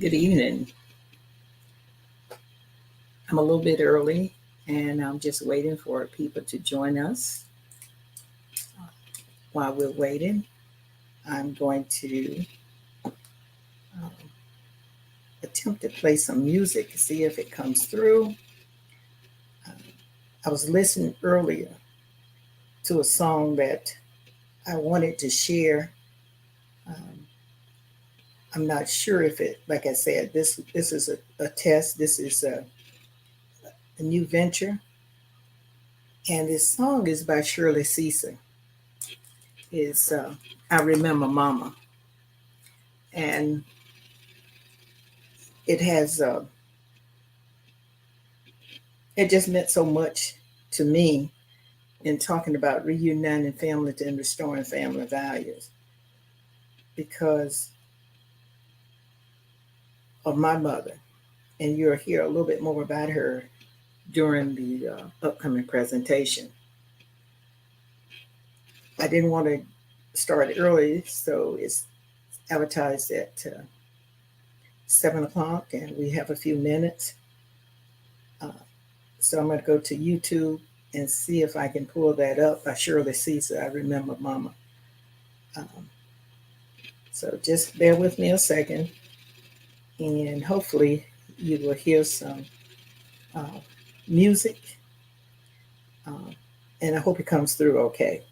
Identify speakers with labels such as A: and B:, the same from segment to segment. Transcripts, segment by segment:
A: Good evening. I'm a little bit early and I'm just waiting for people to join us. While we're waiting, I'm going to um, attempt to play some music to see if it comes through. Um, I was listening earlier to a song that I wanted to share. Um, I'm not sure if it, like I said, this is a test. This is a new venture. And this song is by Shirley Caesar. It's I Remember Mama. And it has it just meant so much to me in talking about reuniting families and restoring family values because of my mother. And you'll hear a little bit more about her during the upcoming presentation. I didn't want to start early, so it's advertised at 7 o'clock, and we have a few minutes. Uh, so I'm going to go to YouTube and see if I can pull that up by Shirley Caesar. I Remember Mama. Um, so just bear with me a second, and hopefully you will hear some uh, music, uh, and I hope it comes through okay.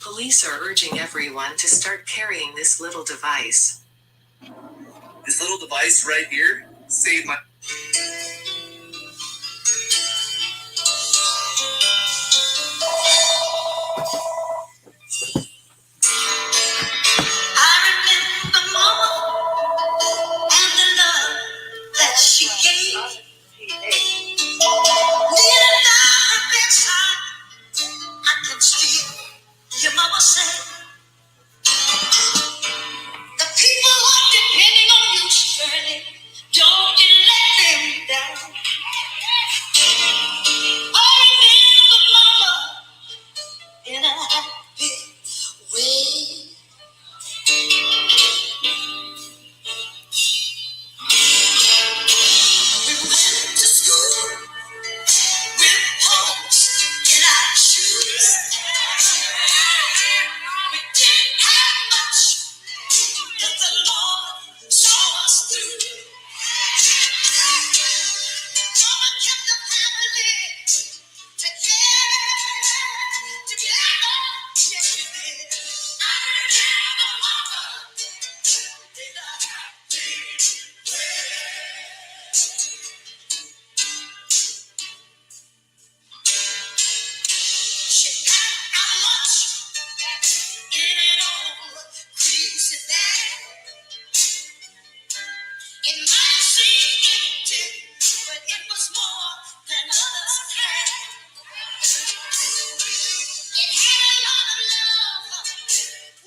A: Police are urging everyone to start carrying this little device. This little device right here saved my. I remember Mama and the love that she gave. Kneeling down her bedside, I can still hear Mama say, "The people who are depending on you, Shirley, don't you let them down." I remember Mama in a happy way. We went to school with holes in our shoes. We didn't have much, but the Lord saw us through. Mama kept the family together. Yes, she did. I remember Mama did a happy she got our lunch in an old greasy bag. It might seem empty, but it was more than others had. It had a lot of love,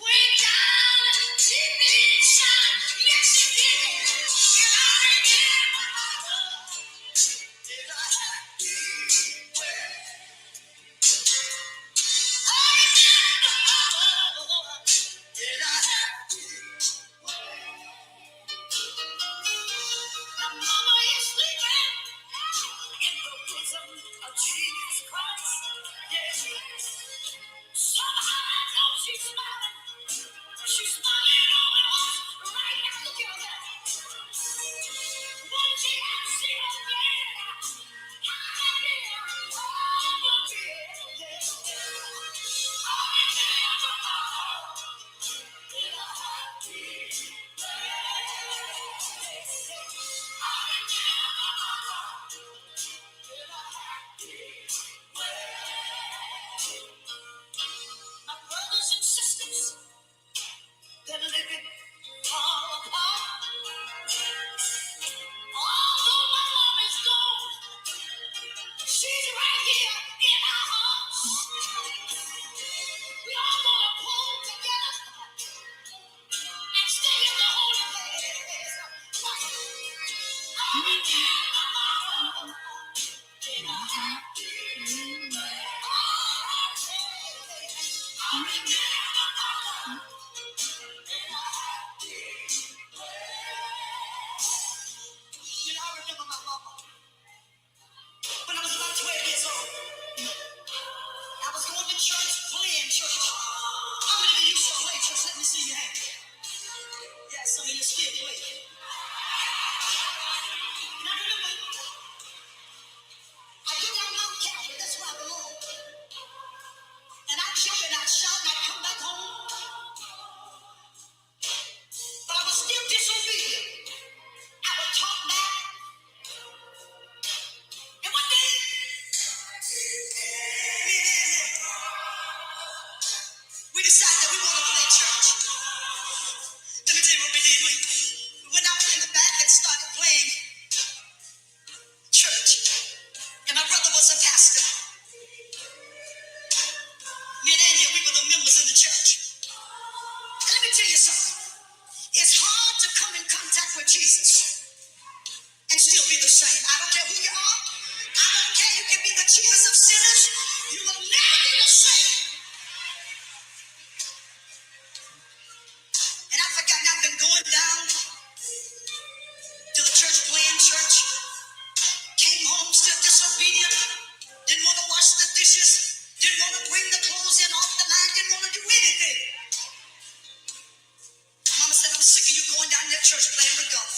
A: way down deep inside. Yes, it did. And I remember did a happy way. I remember did a happy way. My mama is sleeping in the bosom of Jesus Christ. Yes. Somehow I know she's smiling. She's smiling on us right now together. When she has seen us again, I did. Oh, yeah. I never in a happy my brothers and sisters, they're living You know, I remember my mama when I was about 12 years old. I was going to church, playing church. How many of you used to play church? Let me see your hand. Yeah, some of you still play. And I remember I get down Mount Calvary, that's where I belong. And I jump and I shout and I come back home. But I was still disobedient. I would talk back. And one day, we decided that we want to play church. Let me tell you what we did. We went out in the back and started playing church. And my brother was a pastor. Me and Andy, we were the members in the church. And let me tell you something. It's hard to come in contact with Jesus and still be the same. I don't care who you are. I don't care. You can be the chiefest of sinners. You will never be the same. And I forgot I've been going down to the church, playing church. Came home still disobedient. Didn't want to wash the dishes. Didn't want to bring the clothes in off the line. Didn't want to do anything. Mama said, I'm sick of you going down that church playing with God.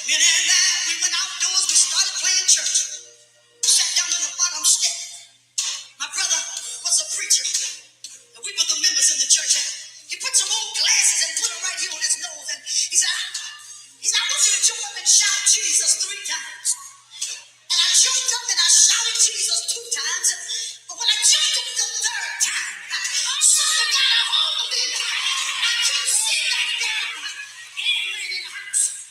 A: Me and we went outdoors. We started playing church. Sat down on the bottom step. My brother was a preacher. And we were the members in the church. He put some old glasses and put them right here on his nose. And he said, I want you to jump up and shout Jesus 3 times. And I jumped up and I shouted Jesus 2 times. But when I jumped up the 3rd time, something got a hold of me. I couldn't sit back down. And ran in the house.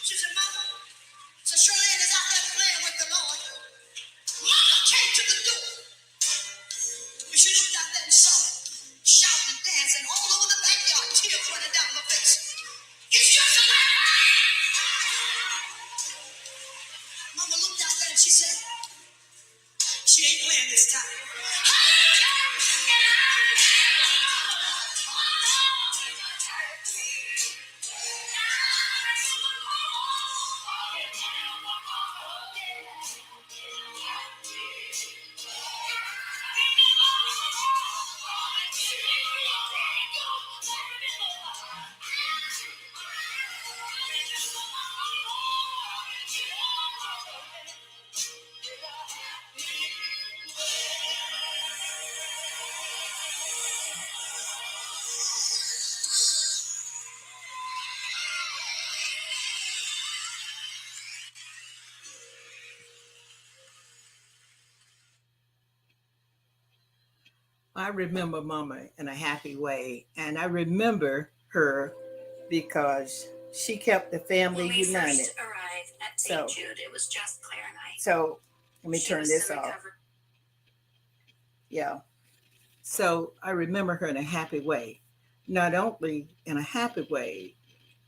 A: She said, Mama, so Charlene is out there playing with the Lord. Mama came to the door. And she looked out there and saw me, shouting and dancing all over the backyard, tears running down my face. It's just a Mama looked out there and she said, she ain't playing this time. I remember Mama in a happy way, and I remember her because she kept the family united. When we first arrived at St. Jude, it was just Claire and I. So let me turn this off. Yeah. So I remember her in a happy way, not only in a happy way,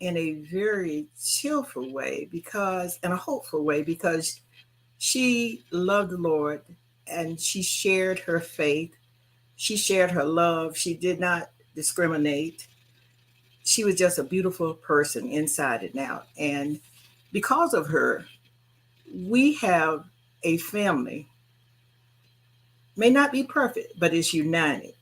A: in a very cheerful way, in a hopeful way, because she loved the Lord and she shared her faith. She shared her love. She did not discriminate. She was just a beautiful person inside and out. And because of her, we have a family, may not be perfect, but it's united.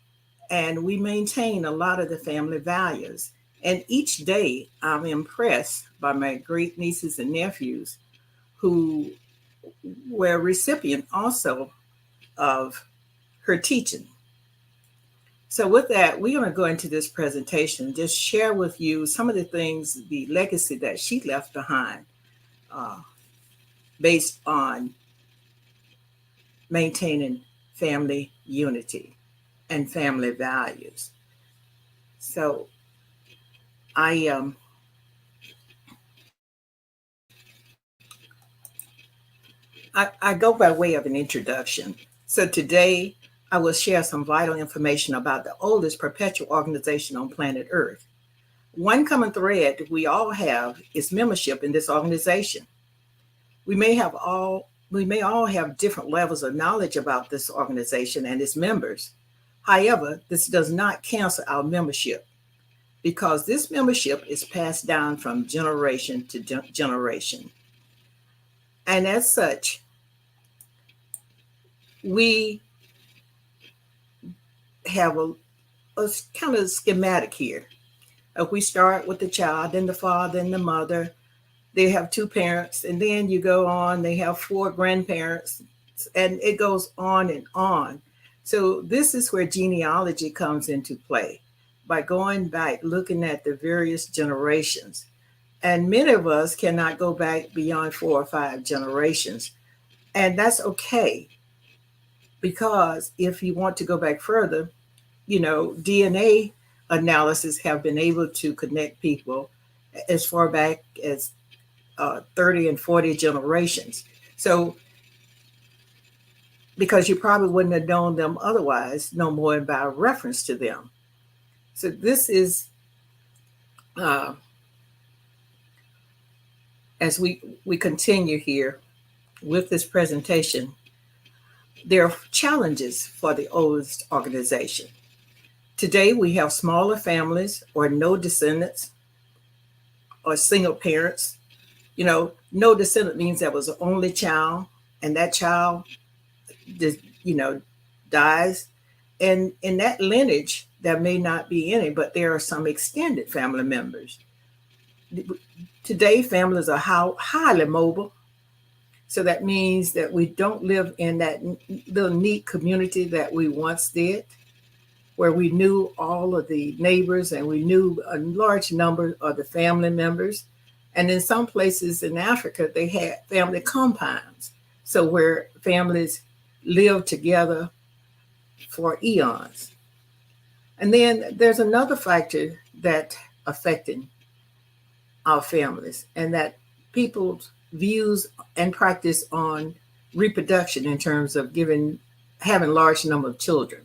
A: And we maintain a lot of the family values. And each day I'm impressed by my great nieces and nephews who were recipient also of her teaching. So with that, we're going to go into this presentation, just share with you some of the things, the legacy that she left behind based on maintaining family unity and family values. So I go by way of an introduction. So today I will share some vital information about the oldest perpetual organization on planet Earth. One common thread we all have is membership in this organization. We may all have different levels of knowledge about this organization and its members, However, this does not cancel our membership because this membership is passed down from generation to generation. And as such, we have a kind of schematic here. If we start with the child, then the father and the mother, they have two parents, and then you go on, they have four grandparents, and it goes on and on. So this is where genealogy comes into play by going back, looking at the various generations. And many of us cannot go back beyond 4 or 5 generations. And that's okay, because if you want to go back further, DNA analysis have been able to connect people as far back as 30 and 40 generations. So, because you probably wouldn't have known them otherwise, no more by reference to them. So this is, as we continue here with this presentation, there are challenges for the oldest organization. Today, we have smaller families or no descendants or single parents. No descendant means that was the only child, and that child, dies. And in that lineage, there may not be any, but there are some extended family members. Today, families are highly mobile. So that means that we don't live in that little neat community that we once did, where we knew all of the neighbors and we knew a large number of the family members. And in some places in Africa, they had family compounds. So where families lived together for eons. And then there's another factor that affected our families, and that people's views and practice on reproduction in terms of having large number of children.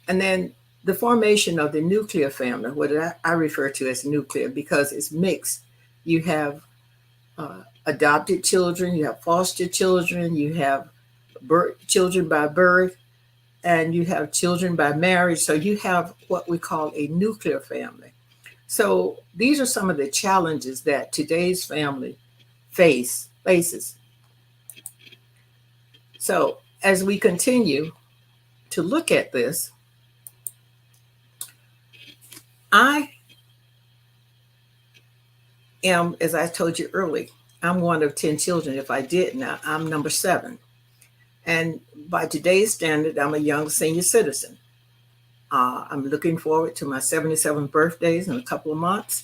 A: And then the formation of the nuclear family, what I refer to as nuclear, because it's mixed. You have adopted children, you have foster children, you have children by birth, and you have children by marriage. So you have what we call a nuclear family. So these are some of the challenges that today's family faces. So as we continue to look at this, I am, as I told you earlier, I'm one of 10 children. If I didn't, I'm number 7. And by today's standard, I'm a young senior citizen. I'm looking forward to my 77th birthdays in a couple of months.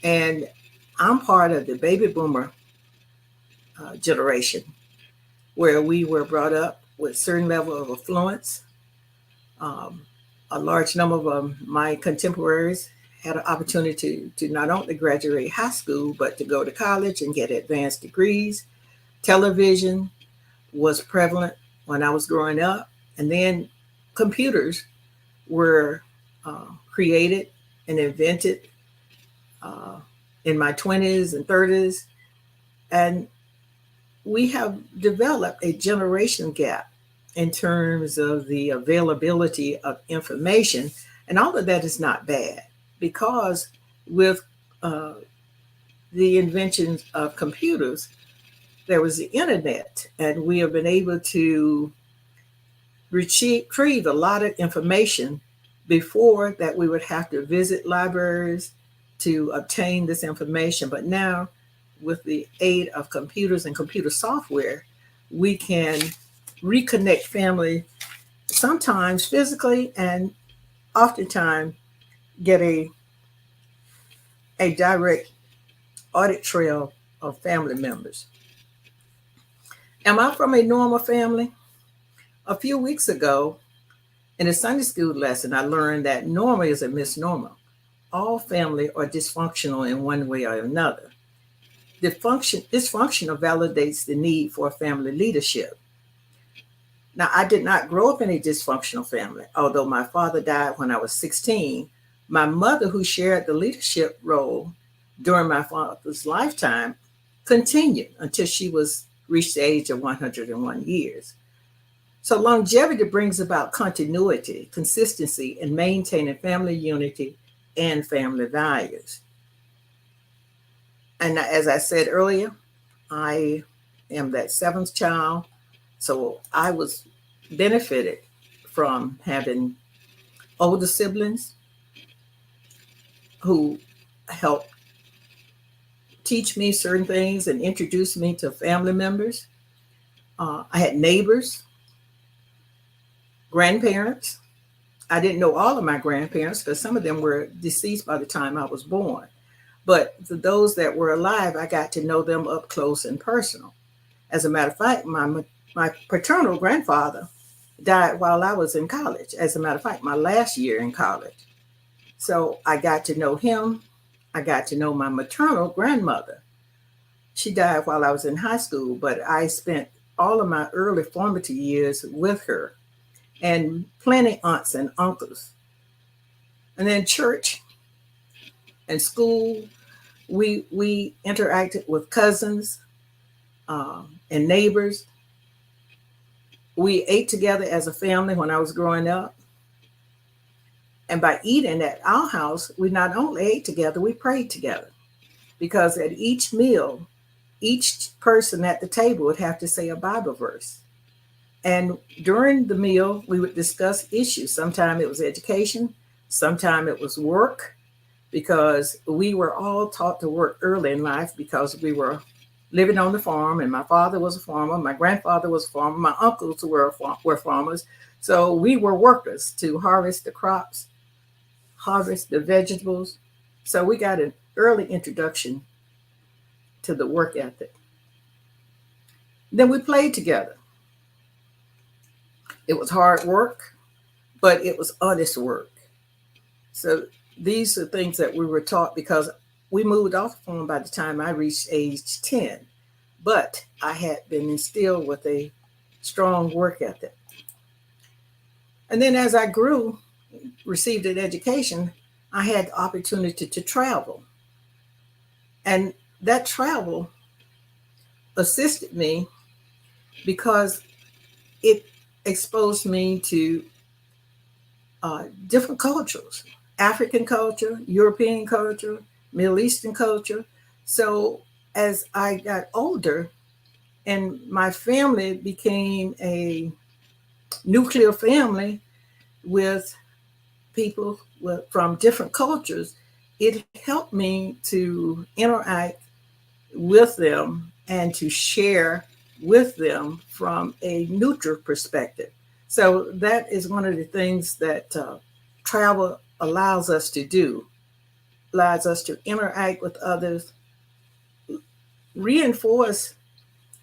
A: And I'm part of the baby boomer generation, where we were brought up with a certain level of affluence. A large number of my contemporaries had an opportunity to not only graduate high school, but to go to college and get advanced degrees. Television was prevalent when I was growing up. And then computers were created and invented in my 20s and 30s. And we have developed a generation gap in terms of the availability of information. And all of that is not bad, because with the inventions of computers, there was the internet, and we have been able to retrieve a lot of information. Before that, we would have to visit libraries to obtain this information. But now, with the aid of computers and computer software, we can reconnect family, sometimes physically, and oftentimes get a direct audit trail of family members. Am I from a normal family? A few weeks ago, in a Sunday school lesson, I learned that normal is a misnomer. All family are dysfunctional in one way or another. Dysfunctional validates the need for family leadership. Now, I did not grow up in a dysfunctional family. Although my father died when I was 16, my mother, who shared the leadership role during my father's lifetime, continued until she reached the age of 101 years. So longevity brings about continuity, consistency, and maintaining family unity and family values. And as I said earlier, I am that seventh child. So I was benefited from having older siblings who helped teach me certain things and introduce me to family members. I had neighbors, grandparents. I didn't know all of my grandparents because some of them were deceased by the time I was born. But for those that were alive, I got to know them up close and personal. As a matter of fact, my paternal grandfather died while I was in college. As a matter of fact, my last year in college. So I got to know him. I got to know my maternal grandmother. She died while I was in high school, but I spent all of my early formative years with her, and plenty aunts and uncles. And then church and school, we interacted with cousins and neighbors. We ate together as a family when I was growing up. And by eating at our house, we not only ate together, we prayed together. Because at each meal, each person at the table would have to say a Bible verse. And during the meal, we would discuss issues. Sometimes it was education, sometimes it was work, because we were all taught to work early in life because we were living on the farm, and my father was a farmer, my grandfather was a farmer, my uncles were farmers. So we were workers to harvest the crops, harvest the vegetables. So we got an early introduction to the work ethic. Then we played together. It was hard work, but it was honest work. So these are things that we were taught because we moved off the farm by the time I reached age 10. But I had been instilled with a strong work ethic. And then as I grew, received an education, I had the opportunity to travel. And that travel assisted me because it exposed me to different cultures, African culture, European culture, Middle Eastern culture. So as I got older and my family became a nuclear family with people from different cultures, it helped me to interact with them and to share with them from a neutral perspective. So that is one of the things that travel allows us to do, allows us to interact with others, reinforce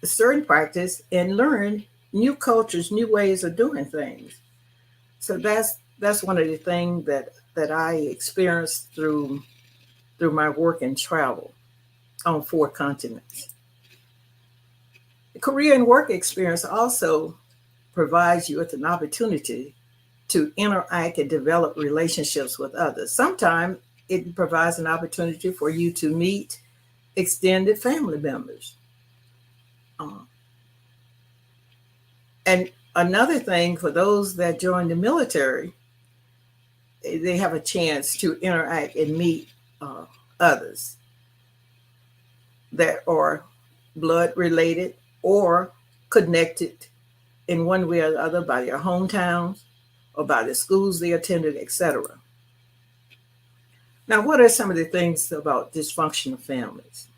A: a certain practice, and learn new cultures, new ways of doing things. So that's one of the things that I experienced through my work and travel on 4 continents. The career and work experience also provides you with an opportunity to interact and develop relationships with others. Sometimes it provides an opportunity for you to meet extended family members. And another thing, for those that join the military, they have a chance to interact and meet others that are blood related or connected in one way or the other by their hometowns or by the schools they attended, etc. Now, what are some of the things about dysfunctional families?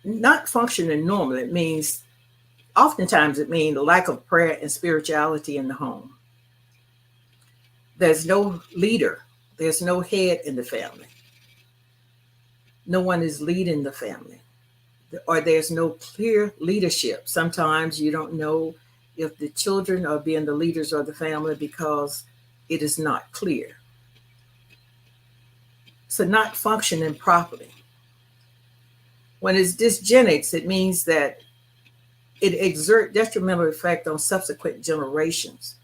A: Not functioning normally, it means, oftentimes it means the lack of prayer and spirituality in the home. There's no leader. There's no head in the family. No one is leading the family. Or there's no clear leadership. Sometimes you don't know if the children are being the leaders of the family because it is not clear. So not functioning properly. When it's dysgenics, it means that it exerts detrimental effect on subsequent generations.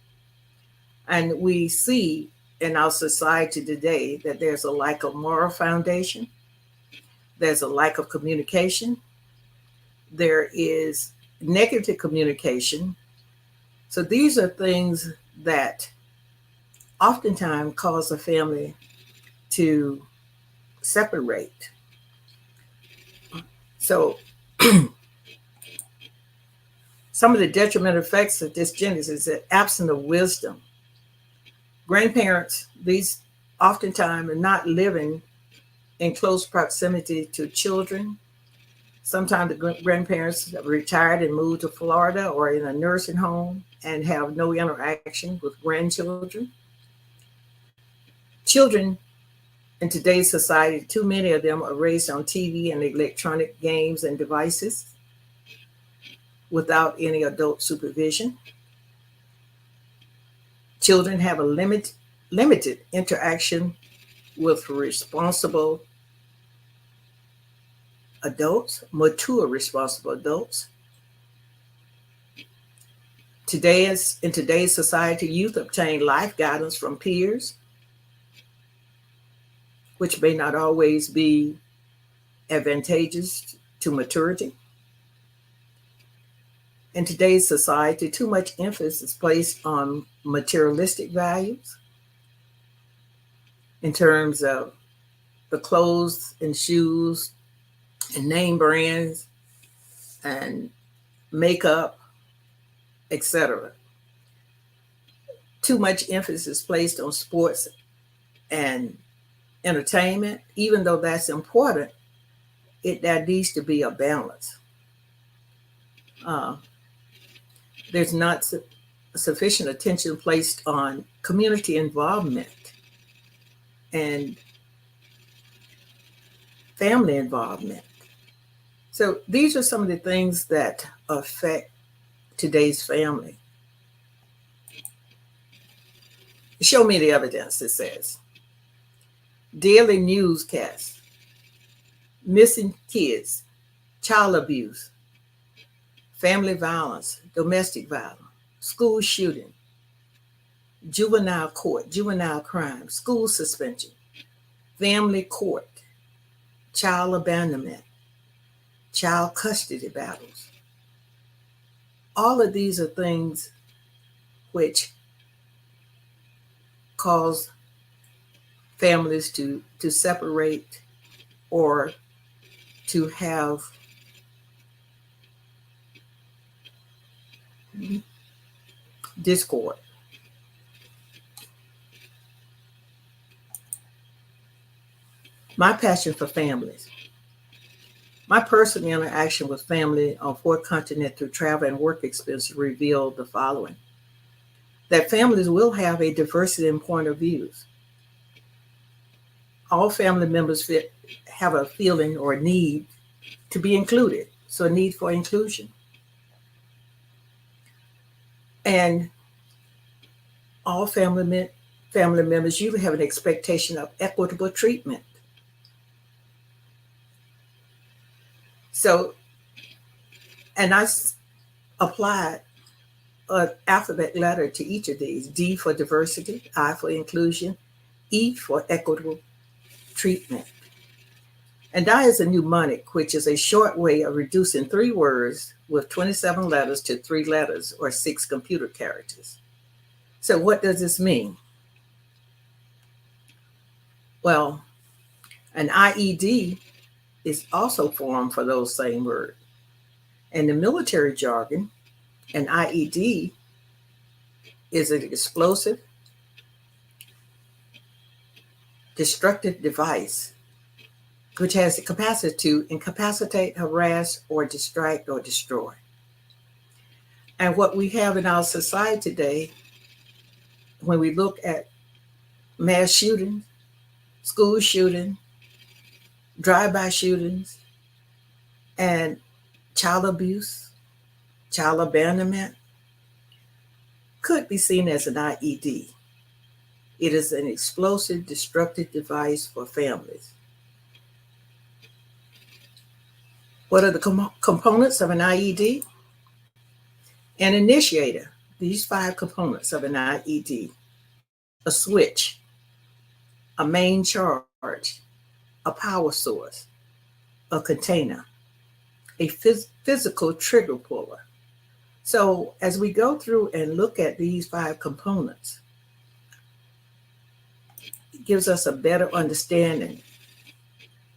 A: And we see in our society today that there's a lack of moral foundation, there's a lack of communication, there is negative communication. So these are things that oftentimes cause a family to separate. So some of the detrimental effects of dysgenesis is the absence of wisdom. Grandparents, these oftentimes are not living in close proximity to children. Sometimes the grandparents have retired and moved to Florida or in a nursing home and have no interaction with grandchildren. Children in today's society, too many of them are raised on TV and electronic games and devices without any adult supervision. Children have a limited interaction with responsible adults, mature responsible adults. In today's society, youth obtain life guidance from peers, which may not always be advantageous to maturity. In today's society, too much emphasis is placed on materialistic values in terms of the clothes and shoes and name brands and makeup, etc. Too much emphasis is placed on sports and entertainment. Even though that's important, there needs to be a balance. There's not sufficient attention placed on community involvement and family involvement. So these are some of the things that affect today's family. Show me the evidence, it says. Daily newscasts, missing kids, child abuse, family violence, domestic violence, school shooting, juvenile court, juvenile crime, school suspension, family court, child abandonment, child custody battles. All of these are things which cause families to separate or to have discord. My passion for families. My personal interaction with family on 4 continents through travel and work experience revealed the following: that families will have a diversity in point of views. All family members have a feeling or a need to be included, so a need for inclusion. And all family members usually have an expectation of equitable treatment. So, and I applied an alphabet letter to each of these: D for diversity, I for inclusion, E for equitable treatment. And I is a mnemonic, which is a short way of reducing 3 words with 27 letters to 3 letters or 6 computer characters. So what does this mean? Well, an IED is also formed for those same words. In the military jargon, an IED is an explosive, destructive device which has the capacity to incapacitate, harass, or distract or destroy. And what we have in our society today, when we look at mass shootings, school shootings, drive-by shootings, and child abuse, child abandonment, could be seen as an IED. It is an explosive, destructive device for families. What are the components of an IED? An initiator, these 5 components of an IED: a switch, a main charge, a power source, a container, a physical trigger puller. So as we go through and look at these 5 components, it gives us a better understanding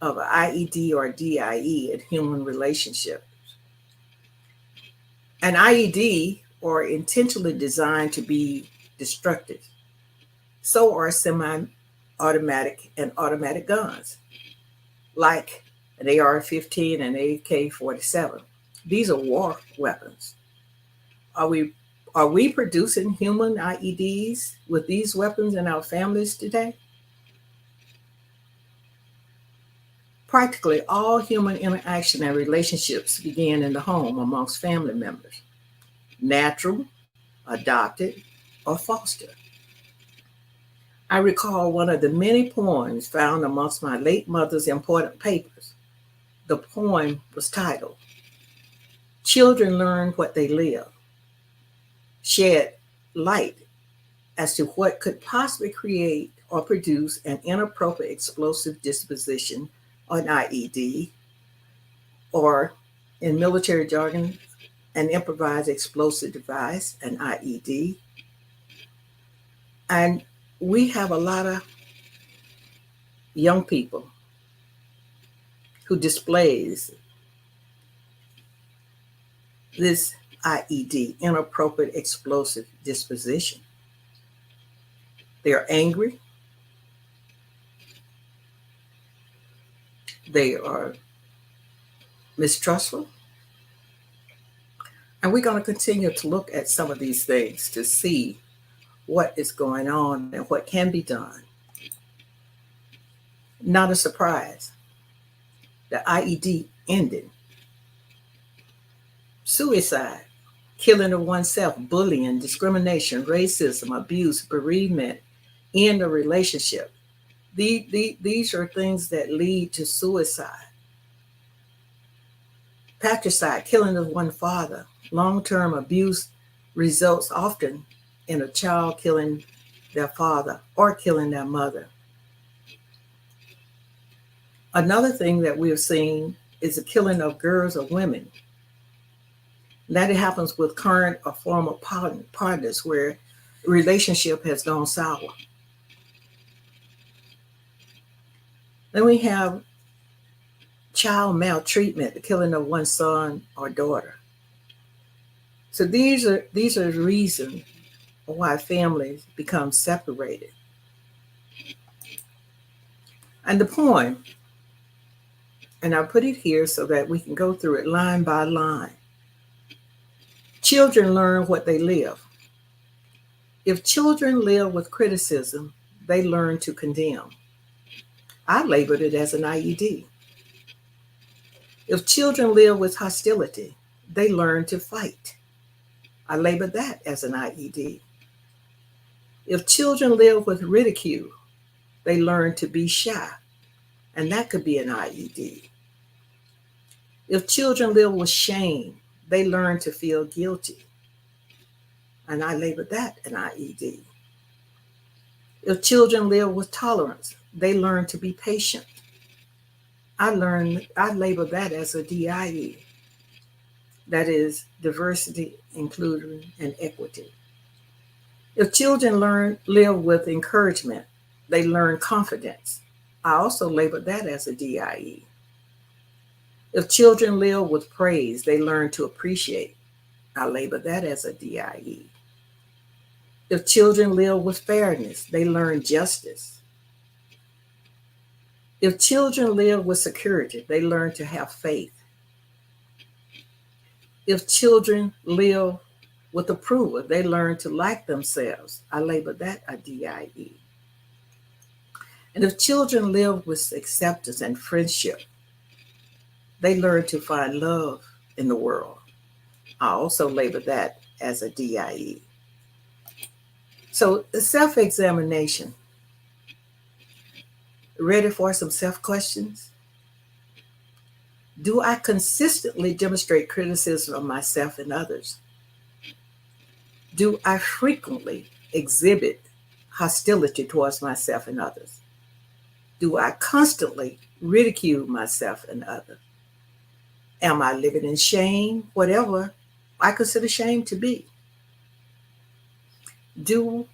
A: of IED or DIE in human relationships. An IED are intentionally designed to be destructive. So are semi-automatic and automatic guns, like an AR-15 and AK-47. These are war weapons. Are we producing human IEDs with these weapons in our families today? Practically all human interaction and relationships begin in the home amongst family members, natural, adopted, or foster. I recall one of the many poems found amongst my late mother's important papers. The poem was titled, Children Learn What They Live, shed light as to what could possibly create or produce an inappropriate explosive disposition, or an IED, or in military jargon, an improvised explosive device, an IED. And we have a lot of young people who displays this IED, inappropriate explosive disposition. They are angry. They are mistrustful. And we're going to continue to look at some of these things to see what is going on and what can be done. Not a surprise. The IED ended. Suicide, killing of oneself, bullying, discrimination, racism, abuse, bereavement in a relationship. These are things that lead to suicide. Patricide, killing of one father. Long-term abuse results often in a child killing their father or killing their mother. Another thing that we've seen is the killing of girls or women. That happens with current or former partners where the relationship has gone sour. Then we have child maltreatment, the killing of one son or daughter. So these are the reasons why families become separated. And the poem, and I put it here so that we can go through it line by line. Children learn what they live. If children live with criticism, they learn to condemn. I labeled it as an IED. If children live with hostility, they learn to fight. I labeled that as an IED. If children live with ridicule, they learn to be shy, and that could be an IED. If children live with shame, they learn to feel guilty, and I labeled that an IED. If children live with tolerance, they learn to be patient. I labeled that as a DIE. That is diversity, inclusion, and equity. If children live with encouragement, they learn confidence. I also labeled that as a DIE. If children live with praise, they learn to appreciate. I label that as a DIE. If children live with fairness, they learn justice. If children live with security, they learn to have faith. If children live with approval, they learn to like themselves. I label that a DIE. And if children live with acceptance and friendship, they learn to find love in the world. I also label that as a DIE. So the self-examination. Ready for some self-questions? Do I consistently demonstrate criticism of myself and others? Do I frequently exhibit hostility towards myself and others? Do I constantly ridicule myself and others? Am I living in shame? Whatever I consider shame to be. Do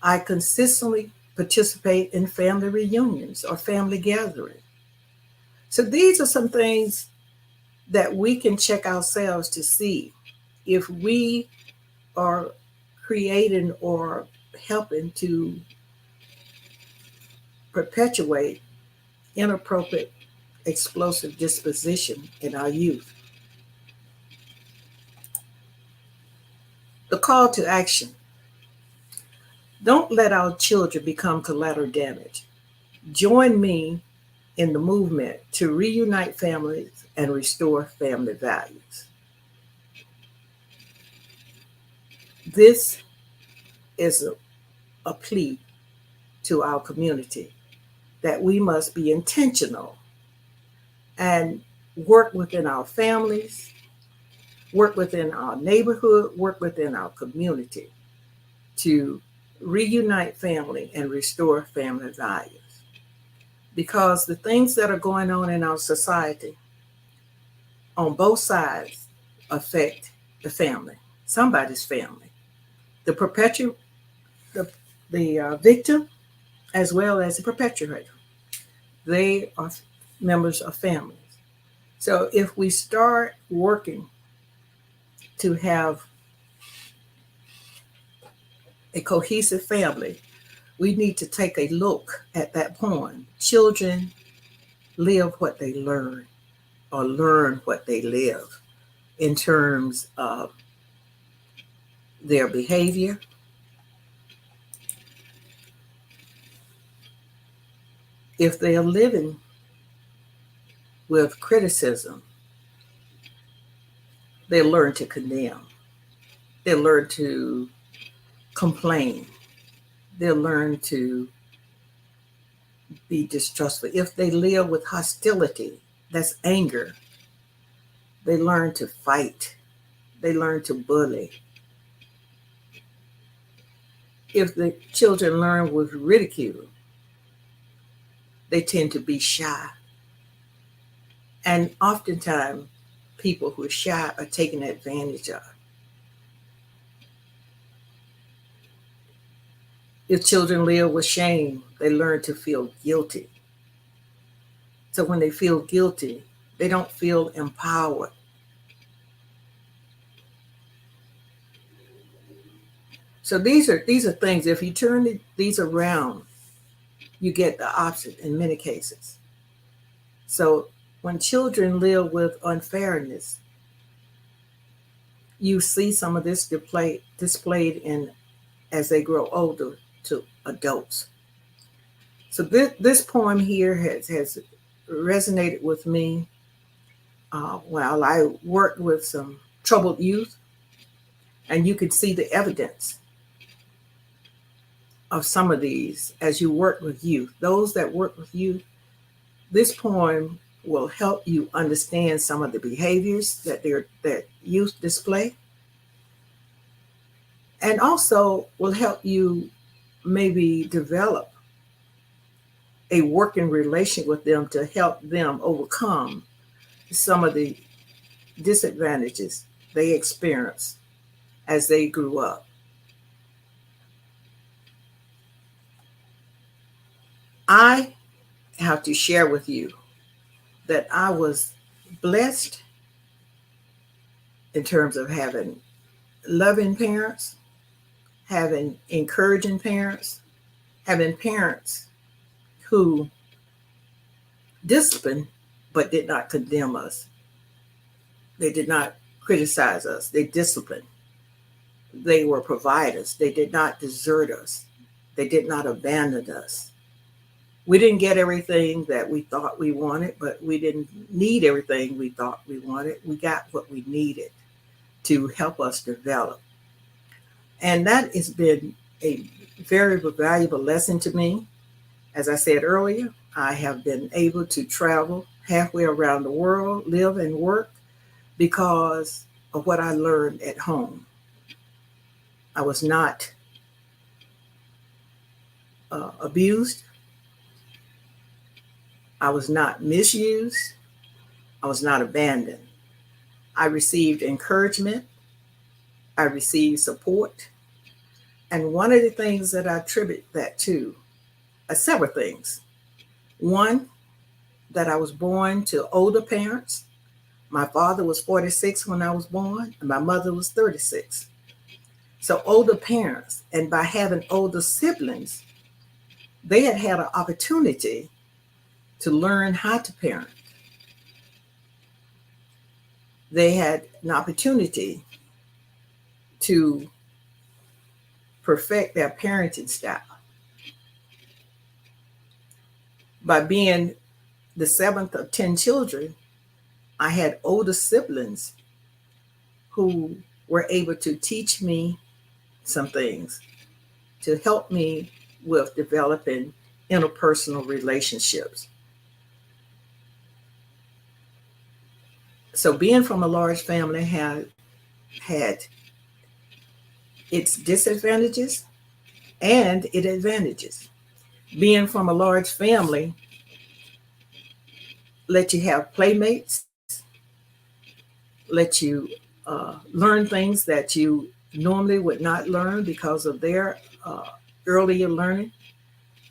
A: I consistently participate in family reunions or family gatherings? So these are some things that we can check ourselves to see if we are creating or helping to perpetuate inappropriate explosive disposition in our youth. The call to action. Don't let our children become collateral damage. Join me in the movement to reunite families and restore family values. This is a plea to our community that we must be intentional and work within our families, work within our neighborhood, work within our community to reunite family and restore family values. Because the things that are going on in our society on both sides affect the family, somebody's family, the perpetual, the victim, as well as the perpetrator. They are members of families. So if we start working to have a cohesive family, we need to take a look at that point. Children live what they learn or learn what they live in terms of their behavior. If they are living with criticism, they learn to condemn. They learn to complain. They'll learn to be distrustful. If they live with hostility, that's anger, they learn to fight. They learn to bully. If the children learn with ridicule, they tend to be shy. And oftentimes, people who are shy are taken advantage of. If children live with shame, they learn to feel guilty. So when they feel guilty, they don't feel empowered. So these are things. If you turn these around, you get the opposite in many cases. So when children live with unfairness, you see some of this displayed in as they grow older to adults. So this poem here has resonated with me while I worked with some troubled youth, and you can see the evidence of some of these as you work with youth. Those that work with youth, this poem will help you understand some of the behaviors that youth display, and also will help you maybe develop a working relation with them to help them overcome some of the disadvantages they experienced as they grew up. I have to share with you that I was blessed in terms of having loving parents, having encouraging parents, having parents who disciplined but did not condemn us. They did not criticize us. They disciplined. They were providers. They did not desert us. They did not abandon us. We didn't get everything that we thought we wanted, but we didn't need everything we thought we wanted. We got what we needed to help us develop. And that has been a very valuable lesson to me. As I said earlier, I have been able to travel halfway around the world, live and work because of what I learned at home. I was not abused. I was not misused. I was not abandoned. I received encouragement. I received support. And one of the things that I attribute that to are several things. One, that I was born to older parents. My father was 46 when I was born, and my mother was 36. So older parents, and by having older siblings, they had an opportunity to learn how to parent. They had an opportunity to perfect their parenting style. By being the seventh of 10 children, I had older siblings who were able to teach me some things, to help me with developing interpersonal relationships. So being from a large family had its disadvantages and its advantages. Being from a large family let you have playmates, let you learn things that you normally would not learn because of their earlier learning.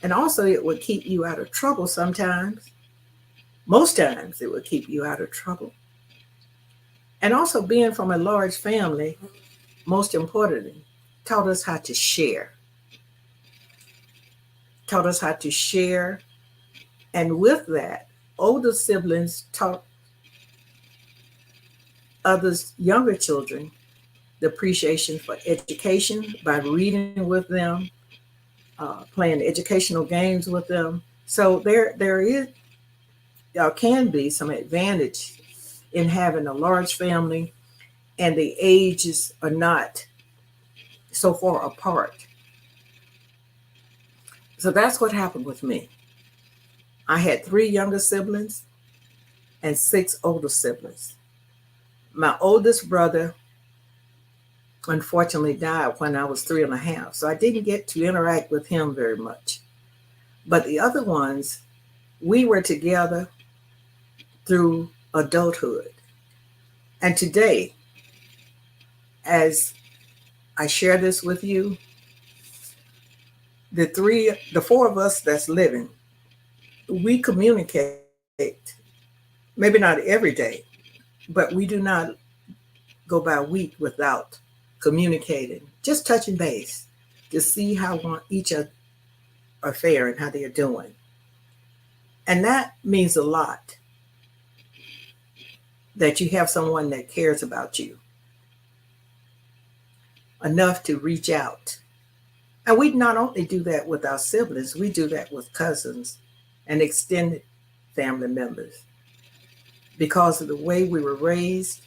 A: And also, it would keep you out of trouble sometimes. Most times, it would keep you out of trouble. And also, being from a large family, most importantly, taught us how to share. Taught us how to share. And with that, older siblings taught others, younger children, the appreciation for education by reading with them, playing educational games with them. So there is can be some advantage in having a large family, and the ages are not so far apart. So that's what happened with me. I had 3 younger siblings and 6 older siblings. My oldest brother unfortunately died when I was 3.5, so I didn't get to interact with him very much. But the other ones, we were together through adulthood. And today, as I share this with you, the 4 of us that's living, we communicate, maybe not every day, but we do not go by a week without communicating, just touching base to see how each are faring, how they are doing. And that means a lot, that you have someone that cares about you enough to reach out. And we not only do that with our siblings, we do that with cousins and extended family members. Because of the way we were raised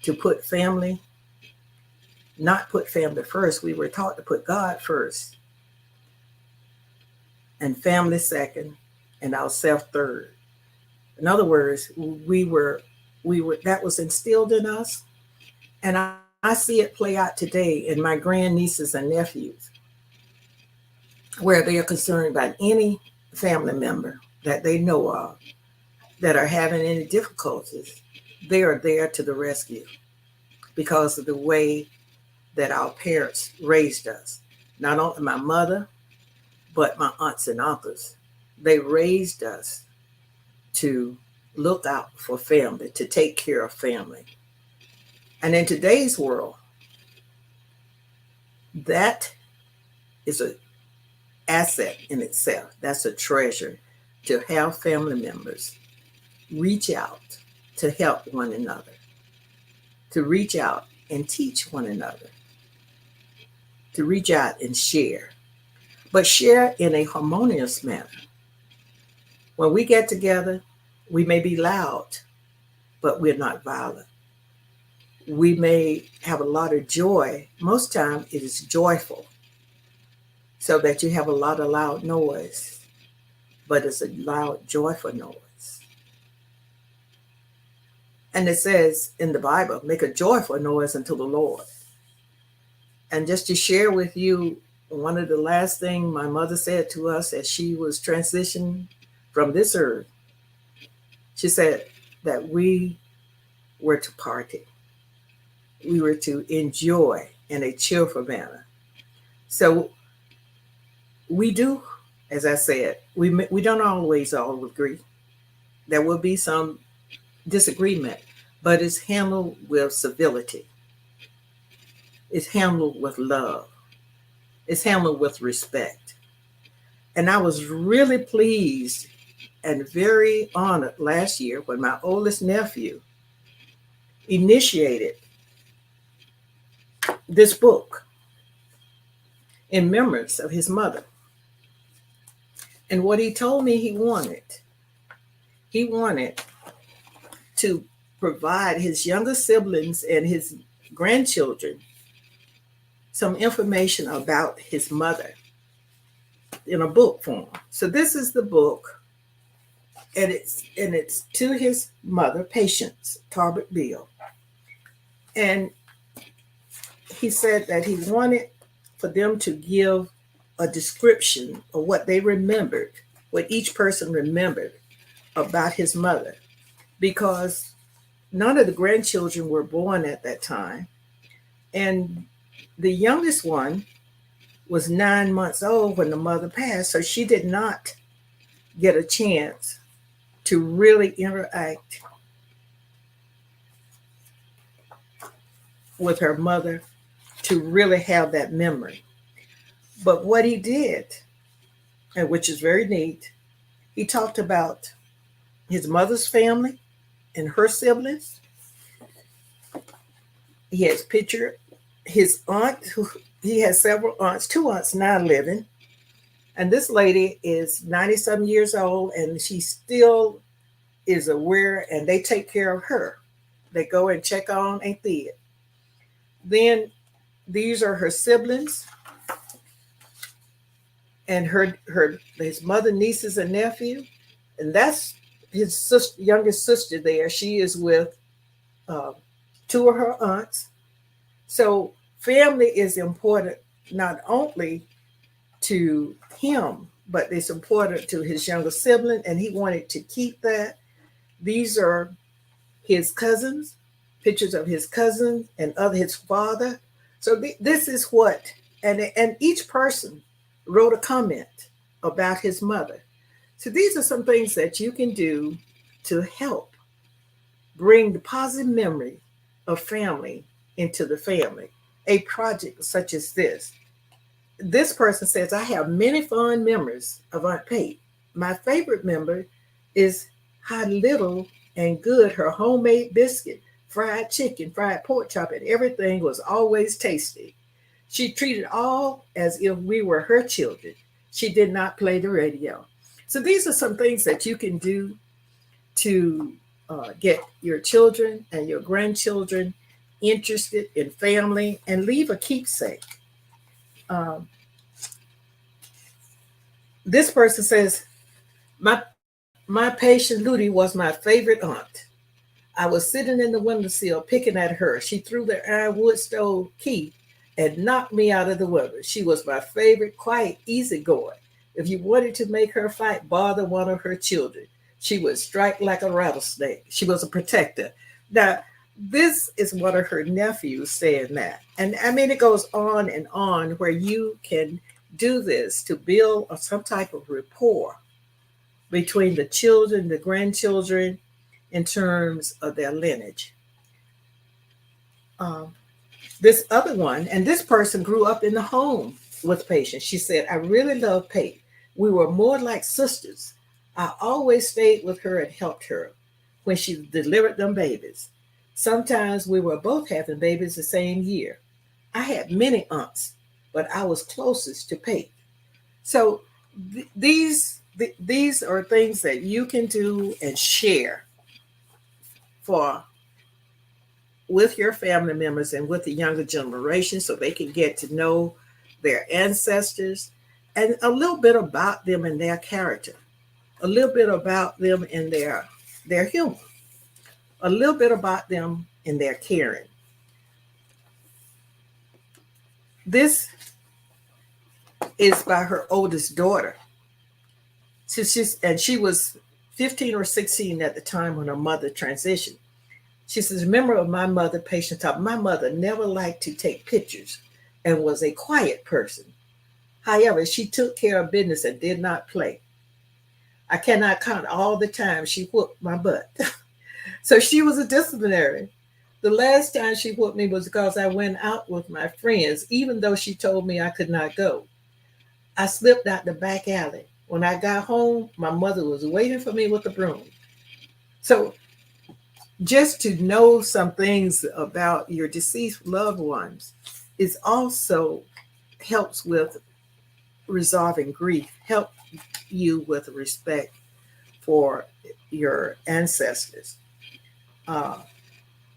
A: to not put family first, we were taught to put God first, and family second, and ourselves third. In other words, we were that was instilled in us, and I see it play out today in my grandnieces and nephews, where they are concerned about any family member that they know of that are having any difficulties. They are there to the rescue because of the way that our parents raised us. Not only my mother, but my aunts and uncles. They raised us to look out for family, to take care of family. And in today's world, that is an asset in itself. That's a treasure, to have family members reach out to help one another, to reach out and teach one another, to reach out and share, but share in a harmonious manner. When we get together, we may be loud, but we're not violent. We may have a lot of joy. Most time it is joyful, so that you have a lot of loud noise, but it's a loud, joyful noise. And it says in the Bible, make a joyful noise unto the Lord. And just to share with you, one of the last things my mother said to us as she was transitioning from this earth, she said that we were to party. We were to enjoy in a cheerful manner. So we do, as I said, we don't always all agree. There will be some disagreement, but it's handled with civility. It's handled with love. It's handled with respect. And I was really pleased and very honored last year when my oldest nephew initiated this book in remembrance of his mother. And what he told me he wanted to provide his younger siblings and his grandchildren some information about his mother in a book form. So this is the book, and it's to his mother, Patience Tarbert Beal. And he said that he wanted for them to give a description of what they remembered, what each person remembered about his mother, because none of the grandchildren were born at that time. And the youngest one was 9 months old when the mother passed, so she did not get a chance to really interact with her mother, to really have that memory. But what he did, and which is very neat, he talked about his mother's family and her siblings. He has picture his aunt, who he has several aunts, two aunts now living. And this lady is 90-some years old, and she still is aware, and they take care of her. They go and check on Aunt Thea. Then these are her siblings and his mother, nieces, and nephew. And that's his youngest sister there. She is with two of her aunts. So family is important not only to him, but it's important to his younger sibling, and he wanted to keep that. These are his cousins, pictures of his cousins and of his father. So this is what, and each person wrote a comment about his mother. So these are some things that you can do to help bring the positive memory of family into the family. A project such as this. This person says, I have many fond memories of Aunt Pate. My favorite memory is how little and good her homemade biscuit, fried chicken, fried pork chop, and everything was always tasty. She treated all as if we were her children. She did not play the radio. So these are some things that you can do to get your children and your grandchildren interested in family and leave a keepsake. This person says, my patient Ludi was my favorite aunt. I was sitting in the windowsill picking at her. She threw the iron wood stove key and knocked me out of the window. She was my favorite, quiet, easygoing. If you wanted to make her fight, bother one of her children, she would strike like a rattlesnake. She was a protector. Now, this is one of her nephews saying that. And I mean, it goes on and on where you can do this to build some type of rapport between the children, the grandchildren, in terms of their lineage. This other one, and this person grew up in the home with Patience. She said, I really love Pate. We were more like sisters. I always stayed with her and helped her when she delivered them babies. Sometimes we were both having babies the same year. I had many aunts, but I was closest to Pate. So these are things that you can do and share with your family members and with the younger generation, so they can get to know their ancestors and a little bit about them and their character, a little bit about them and their humor, a little bit about them and their caring. This is by her oldest daughter. She was 15 or 16 at the time when her mother transitioned. She says, remember of my mother, patient top. My mother never liked to take pictures and was a quiet person. However, she took care of business and did not play. I cannot count all the time she whooped my butt. So she was a disciplinary. The last time she whooped me was because I went out with my friends, even though she told me I could not go. I slipped out the back alley. When I got home, my mother was waiting for me with a broom. So just to know some things about your deceased loved ones is also helps with resolving grief, help you with respect for your ancestors. Uh,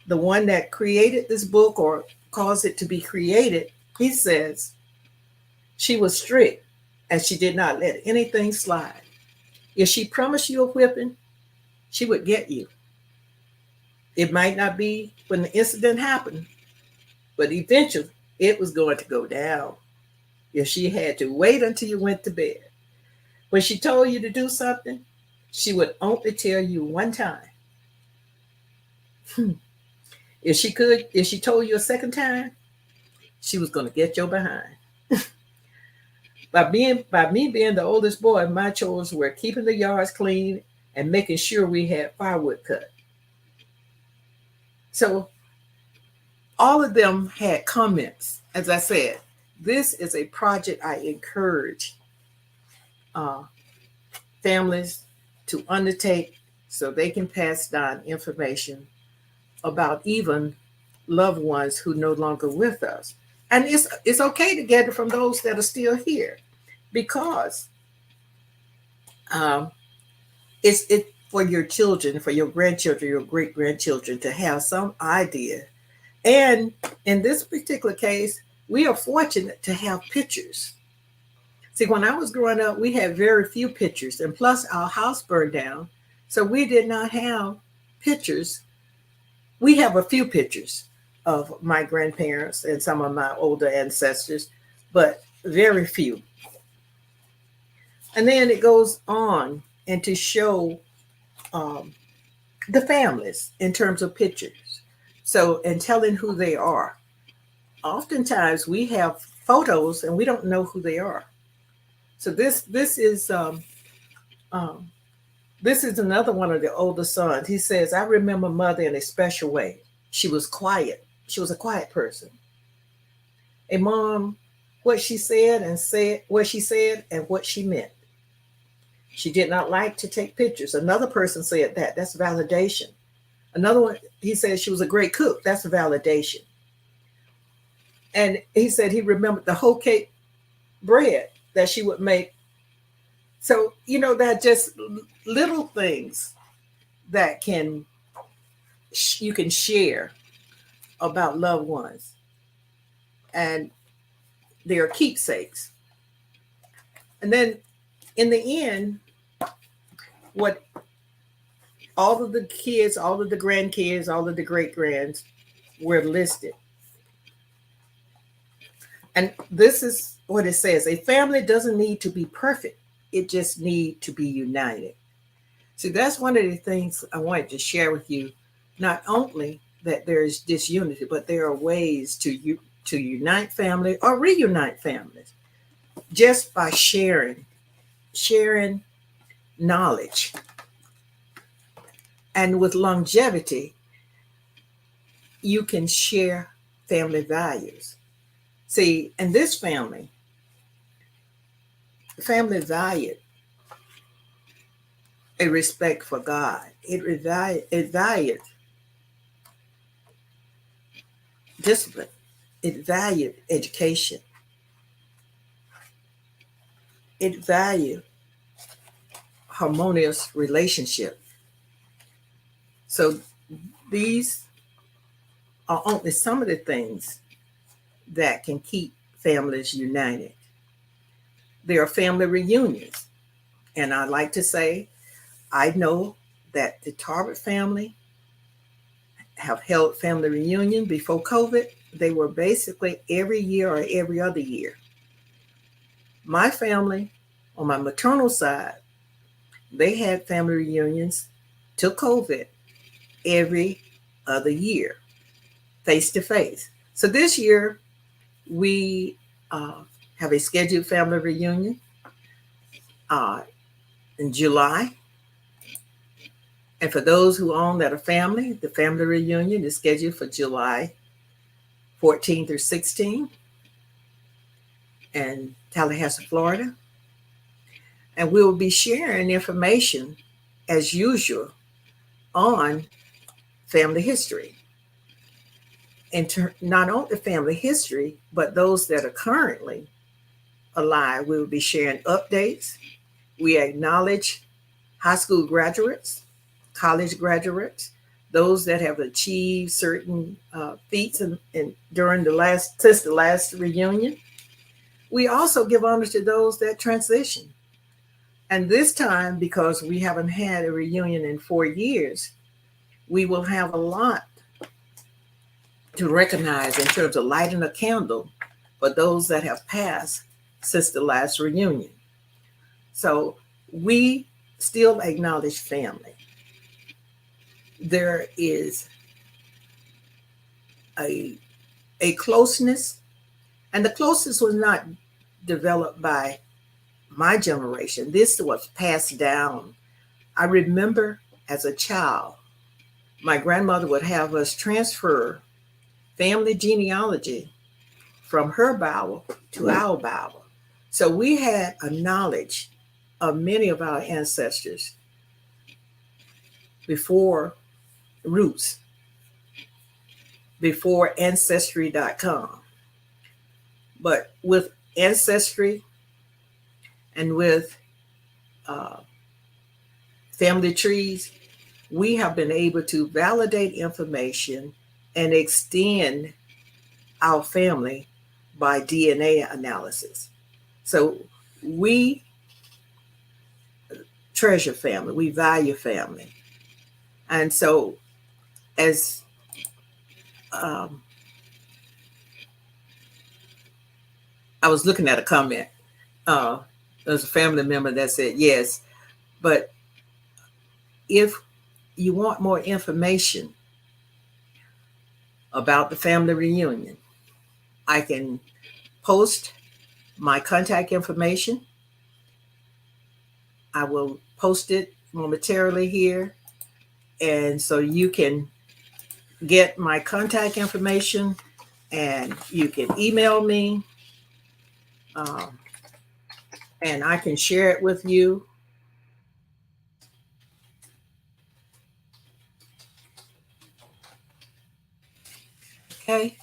A: the one that created this book or caused it to be created, he says she was strict and she did not let anything slide. If she promised you a whipping, she would get you. It might not be when the incident happened, but eventually it was going to go down. If she had to wait until you went to bed. When she told you to do something, she would only tell you one time. If she told you a second time, she was going to get your behind. By me being the oldest boy, my chores were keeping the yards clean and making sure we had firewood cut. So all of them had comments. As I said, this is a project I encourage uh, families to undertake so they can pass down information about even loved ones who no longer with us. And it's okay to get it from those that are still here because um, it's it for your children, for your grandchildren, your great grandchildren to have some idea. And in this particular case, we are fortunate to have pictures. See, when I was growing up, we had very few pictures, and plus our house burned down. So we did not have pictures. We have a few pictures of my grandparents and some of my older ancestors, but very few. And then it goes on and to show um, the families in terms of pictures. So, and telling who they are. Oftentimes we have photos and we don't know who they are. So um, this is another one of the older sons. He says, I remember mother in a special way. She was quiet. She was a quiet person. A mom, what she said and what she meant. She did not like to take pictures. Another person said that. That's validation. Another one, he said she was a great cook. That's a validation. And he said he remembered the whole cake bread that she would make. So, that just little things that you can share about loved ones. And they are keepsakes. And then in the end, what all of the kids, all of the grandkids, all of the great grands were listed. And this is what it says. A family doesn't need to be perfect. It just needs to be united. So that's one of the things I wanted to share with you. Not only that there's disunity, but there are ways to unite family or reunite families just by sharing knowledge. And with longevity, you can share family values. See, in this family valued a respect for God. It valued discipline. It valued education. It valued harmonious relationship. So these are only some of the things that can keep families united. There are family reunions. And I like to say, I know that the Tarbert family have held family reunion before COVID. They were basically every year or every other year. My family, on my maternal side, they had family reunions till COVID every of the year, face to face. So this year, we have a scheduled family reunion uh, in July. And for those who own that are family, the family reunion is scheduled for July 14th through 16th in Tallahassee, Florida. And we will be sharing information as usual on family history. And not only family history, but those that are currently alive. We will be sharing updates. We acknowledge high school graduates, college graduates, those that have achieved certain feats during since the last reunion. We also give honor to those that transition. And this time, because we haven't had a reunion in 4 years, we will have a lot to recognize in terms of lighting a candle for those that have passed since the last reunion. So we still acknowledge family. There is a closeness, and the closeness was not developed by my generation. This was passed down. I remember as a child, my grandmother would have us transfer family genealogy from her Bible to our Bible. So we had a knowledge of many of our ancestors before Roots, before Ancestry.com. But with Ancestry and with family trees, we have been able to validate information and extend our family by DNA analysis. So we treasure family, we value family. And so as I was looking at a comment, there's a family member that said, yes, but if you want more information about the family reunion, I can post my contact information. I will post it momentarily here. And so you can get my contact information and you can email me and I can share it with you. Okay.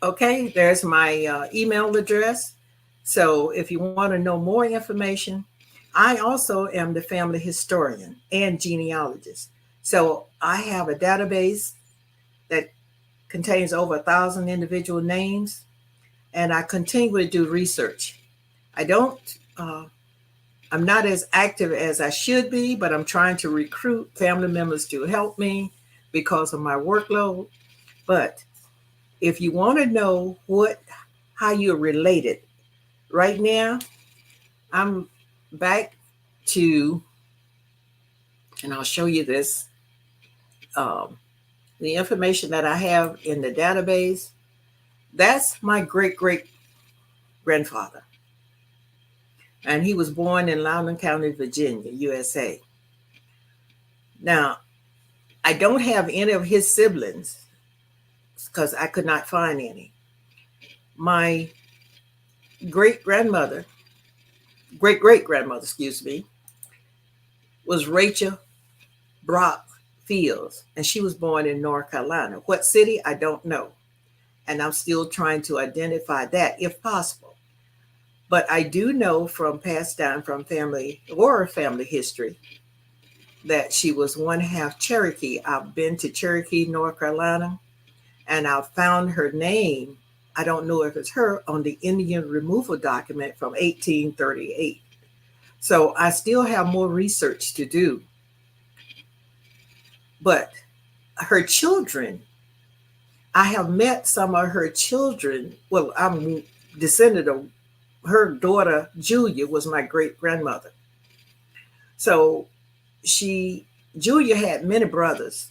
A: Okay, there's my email address. So if you want to know more information, I also am the family historian and genealogist. So I have a database that contains over 1,000 individual names, and I continue to do research. I'm not as active as I should be, but I'm trying to recruit family members to help me because of my workload. But if you want to know how you're related, right now, I'm back to, and I'll show you this, the information that I have in the database. That's my great grandfather. And he was born in Loudoun County, Virginia, USA. Now, I don't have any of his siblings because I could not find any. My great grandmother, excuse me, was Rachel Brock Fields, and she was born in North Carolina. What city? I don't know. And I'm still trying to identify that if possible. But I do know from passed down from family or family history that she was one half Cherokee. I've been to Cherokee, North Carolina, and I found her name. I don't know if it's her on the Indian removal document from 1838. So I still have more research to do. But her children, I have met some of her children. Well, I'm descendant of her daughter, Julia, was my great grandmother. So Julia had many brothers,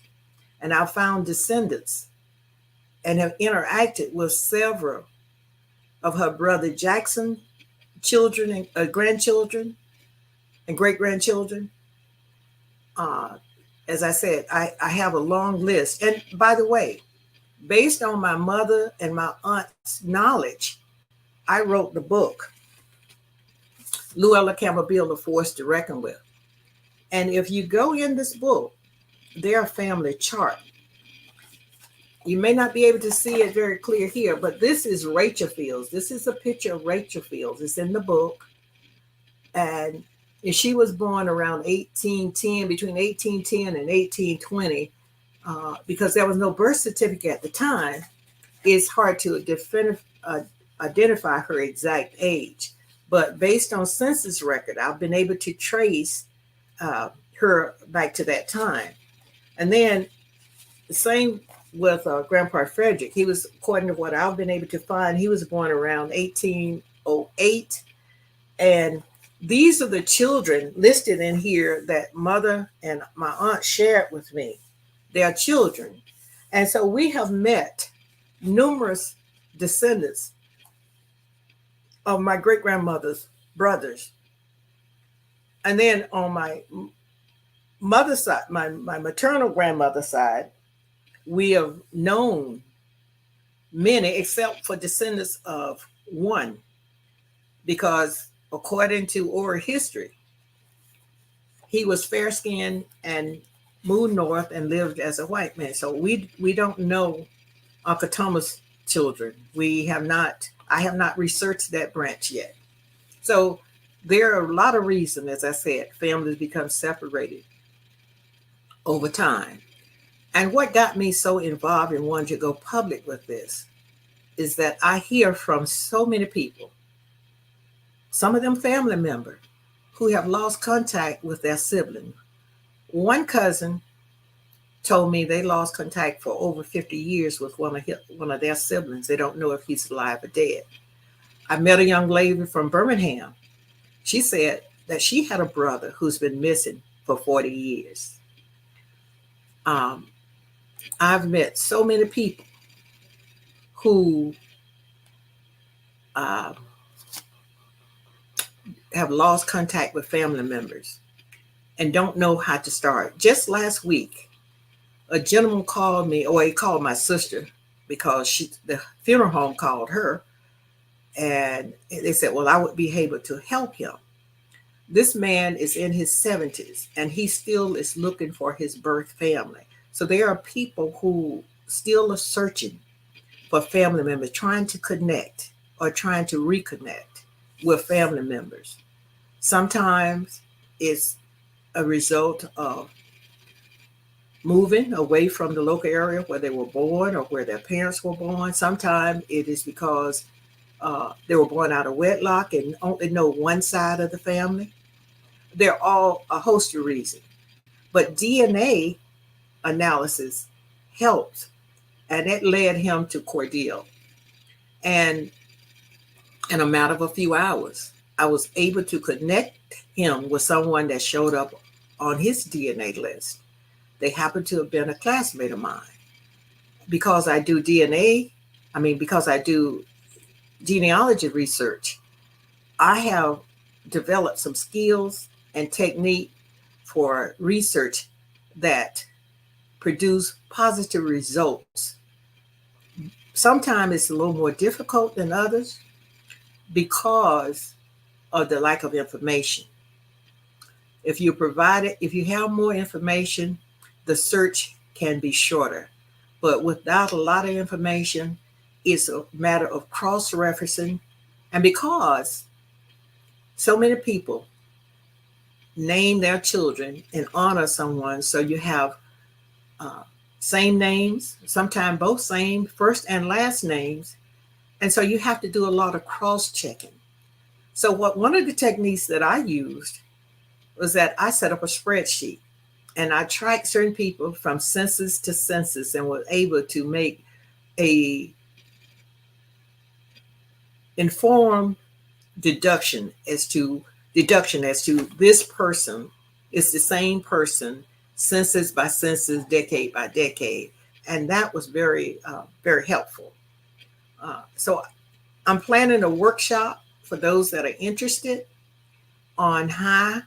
A: and I found descendants and have interacted with several of her brother Jackson children and grandchildren and great grandchildren. Uh, as I said, I have a long list. And by the way, based on my mother and my aunt's knowledge, I wrote the book, Luella Campbell, A Force to Reckon With. And if you go in this book, their family chart. You may not be able to see it very clear here, but this is Rachel Fields. This is a picture of Rachel Fields. It's in the book. And she was born around 1810, between 1810 and 1820, because there was no birth certificate at the time. It's hard to identify her exact age. But based on census record, I've been able to trace her back to that time. And then the same with Grandpa Frederick. He was, according to what I've been able to find, he was born around 1808. And these are the children listed in here that mother and my aunt shared with me. Their children. And so we have met numerous descendants of my great grandmother's brothers. And then on my mother's side, my maternal grandmother's side, we have known many except for descendants of one, because according to oral history, he was fair-skinned and moved north and lived as a white man. So we don't know Uncle Thomas' children. I have not researched that branch yet. So there are a lot of reasons, as I said, families become separated over time. And what got me so involved and wanted to go public with this is that I hear from so many people, some of them family members, who have lost contact with their sibling. One cousin told me they lost contact for over 50 years with one of their siblings. They don't know if he's alive or dead. I met a young lady from Birmingham. She said that she had a brother who's been missing for 40 years. I've met so many people who have lost contact with family members and don't know how to start. Just last week, a gentleman called me, or he called my sister because the funeral home called her, and they said, well, I would be able to help him. This man is in his 70s and he still is looking for his birth family. So there are people who still are searching for family members, trying to connect or trying to reconnect with family members. Sometimes it's a result of moving away from the local area where they were born or where their parents were born. Sometimes it is because they were born out of wedlock and only know one side of the family. They're all a host of reasons. But DNA analysis helped, and it led him to Cordell. And in a matter of a few hours, I was able to connect him with someone that showed up on his DNA list. They happened to have been a classmate of mine. Because I do because I do genealogy research, I have developed some skills and technique for research that produce positive results. Sometimes it's a little more difficult than others because of the lack of information. If you have more information, the search can be shorter. But without a lot of information, it's a matter of cross-referencing. And because so many people name their children and honor someone, so you have same names, sometimes both same first and last names. And so you have to do a lot of cross-checking. So one of the techniques that I used was that I set up a spreadsheet and I tracked certain people from census to census and was able to make a informed deduction as to this person It's the same person, census by census, decade by decade. And that was very helpful. So I'm planning a workshop for those that are interested on how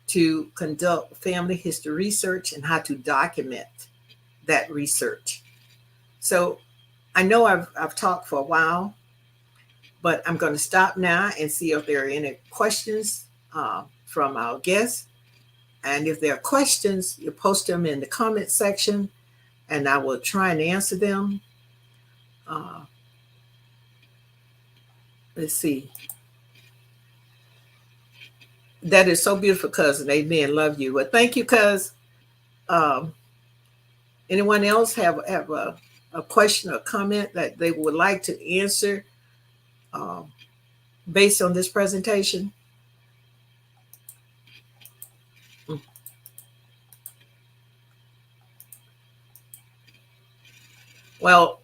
A: to conduct family history research and how to document that research. So I know I've talked for a while, but I'm going to stop now and see if there are any questions from our guests. And if there are questions, you post them in the comment section and I will try and answer them. Let's see. That is so beautiful, cousin. Amen. Love you. Well, thank you, cuz. Um, Anyone else have a question or comment that they would like to answer um, based on this presentation? Well,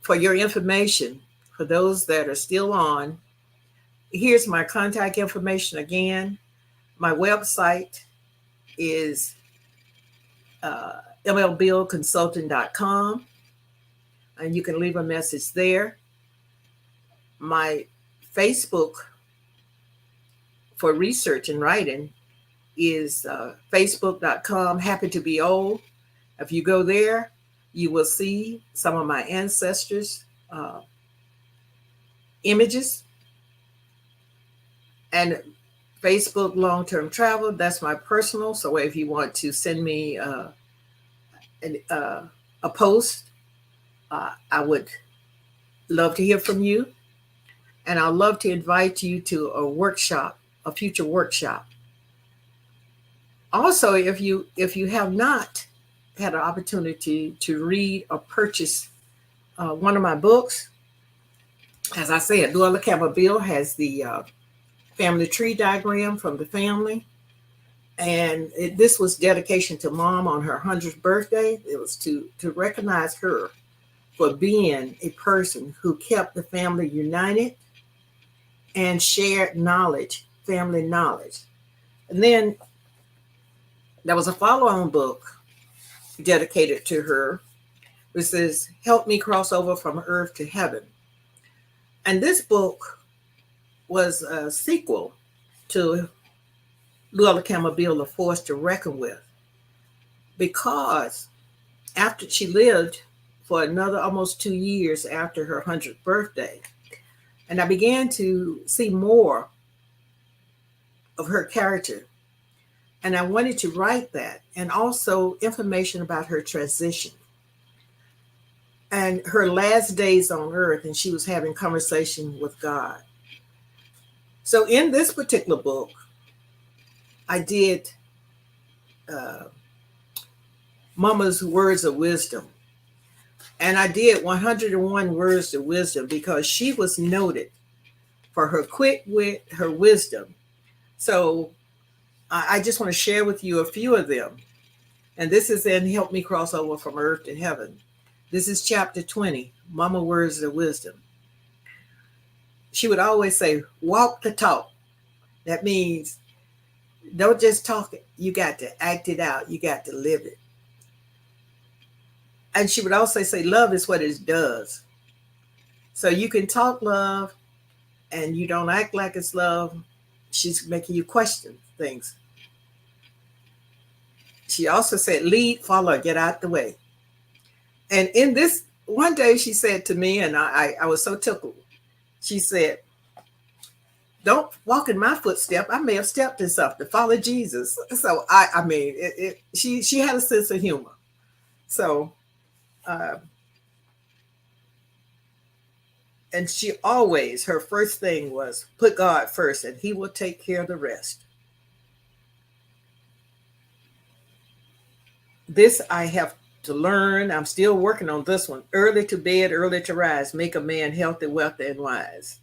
A: for your information, for those that are still on, here's my contact information again. My website is mlbillconsulting.com, and you can leave a message there. My Facebook for research and writing is facebook.com, happy to be old. If you go there, you will see some of my ancestors' images. And Facebook long-term travel, that's my personal. So if you want to send me a post, I would love to hear from you. And I'd love to invite you to a workshop, a future workshop. Also, if you have not had an opportunity to read or purchase one of my books, as I said, MaryBeal has the family tree diagram from the family. And this was dedication to mom on her 100th birthday. It was to recognize her for being a person who kept the family united and shared knowledge, family knowledge. And then there was a follow-on book dedicated to her, which says, Help Me Cross Over from Earth to Heaven. And this book was a sequel to Luella Campbell, A Force to Reckon With, because after she lived for another almost 2 years after her 100th birthday, and I began to see more of her character. And I wanted to write that, and also information about her transition and her last days on earth, and she was having conversation with God. So in this particular book, I did Mama's Words of Wisdom. And I did 101 words of wisdom because she was noted for her quick wit, her wisdom. So I just want to share with you a few of them. And this is in Help Me Cross Over from Earth to Heaven. This is chapter 20, Mama Words of Wisdom. She would always say, walk the talk. That means don't just talk it. You got to act it out. You got to live it. And she would also say, love is what it does. So you can talk love and you don't act like it's love. She's making you question things. She also said, lead, follow, get out the way. And in this, one day she said to me, and I was so tickled. She said, don't walk in my footstep. I may have stepped in something. Follow Jesus. So I mean, she had a sense of humor. So, and she always, her first thing was put God first and he will take care of the rest. This I have to learn. I'm still working on this one. Early to bed, early to rise, make a man healthy, wealthy, and wise.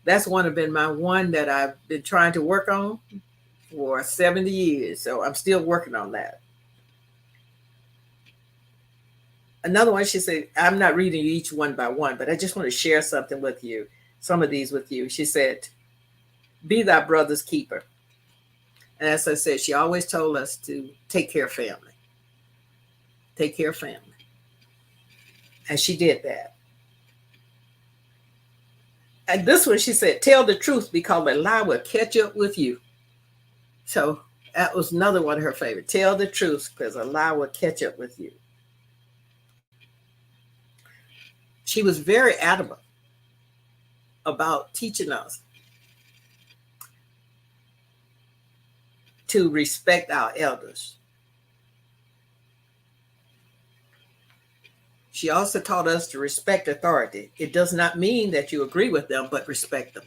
A: That's been my one that I've been trying to work on for 70 years. So I'm still working on that. Another one, she said, I'm not reading each one by one, but I just want to share something with you, some of these with you. She said, be thy brother's keeper. And as I said, she always told us to take care of family. Take care of family. And she did that. And this one, she said, tell the truth because a lie will catch up with you. So that was another one of her favorites. Tell the truth because a lie will catch up with you. She was very adamant about teaching us to respect our elders. She also taught us to respect authority. It does not mean that you agree with them, but respect them.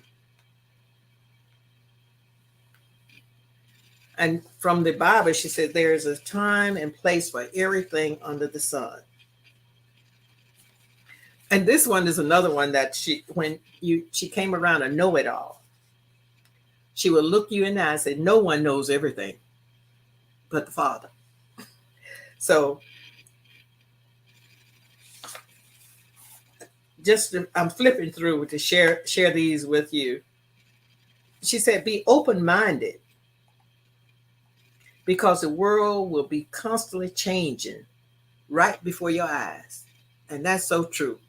A: And from the Bible, she said, there is a time and place for everything under the sun. And this one is another one that she came around a know-it-all. She will look you in the eye and say, no one knows everything but the Father. So I'm flipping through to share these with you. She said, be open-minded because the world will be constantly changing right before your eyes. And that's so true.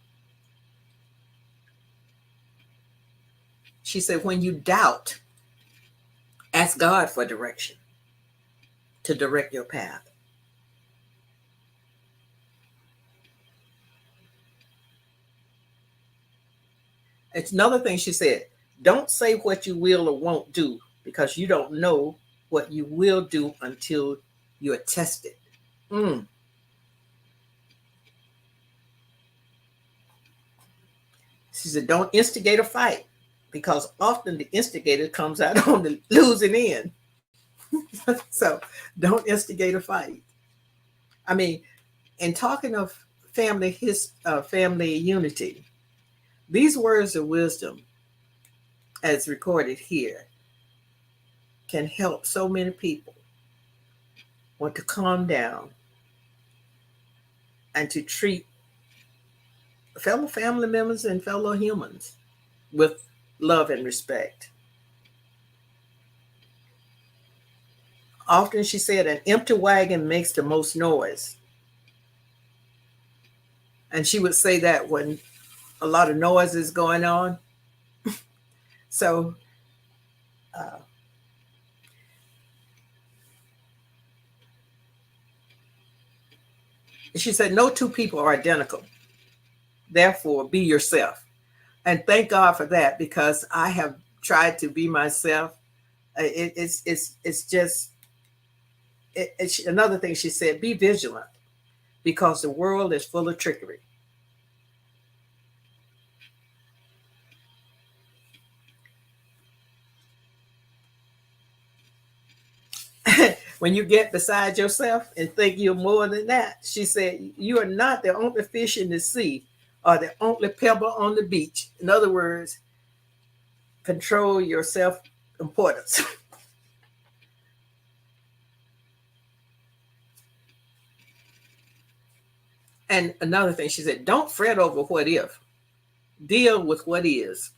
A: She said, when you doubt, ask God for direction to direct your path. It's another thing she said, don't say what you will or won't do because you don't know what you will do until you are tested. She said, don't instigate a fight because often the instigator comes out on the losing end. So don't instigate a fight. I mean, in talking of family unity, these words of wisdom, as recorded here, can help so many people want to calm down and to treat fellow family members and fellow humans with love and respect. Often she said, an empty wagon makes the most noise. And she would say that when a lot of noise is going on. So she said, no two people are identical. Therefore, be yourself. And thank God for that, because I have tried to be myself. It's another thing she said, be vigilant because the world is full of trickery. When you get beside yourself and think you're more than that, she said, you are not the only fish in the sea or the only pebble on the beach. In other words, control your self-importance. And another thing she said, don't fret over what if. Deal with what is.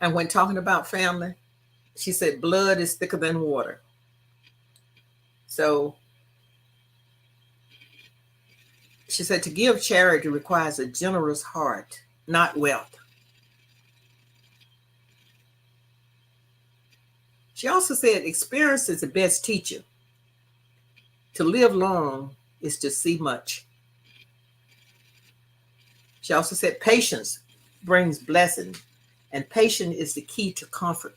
A: And when talking about family, she said, blood is thicker than water. So she said, to give charity requires a generous heart, not wealth. She also said, experience is the best teacher. To live long is to see much. She also said, patience brings blessing, and patience is the key to comfort.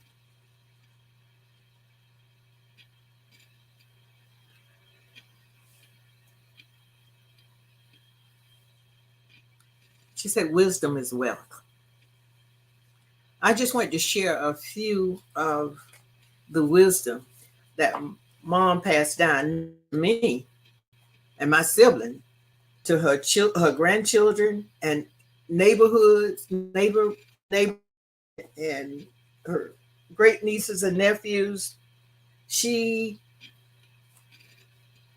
A: She said, wisdom is wealth. I just want to share a few of the wisdom that Mom passed down to me and my sibling, to her grandchildren and neighborhoods, neighbor, and her great nieces and nephews. She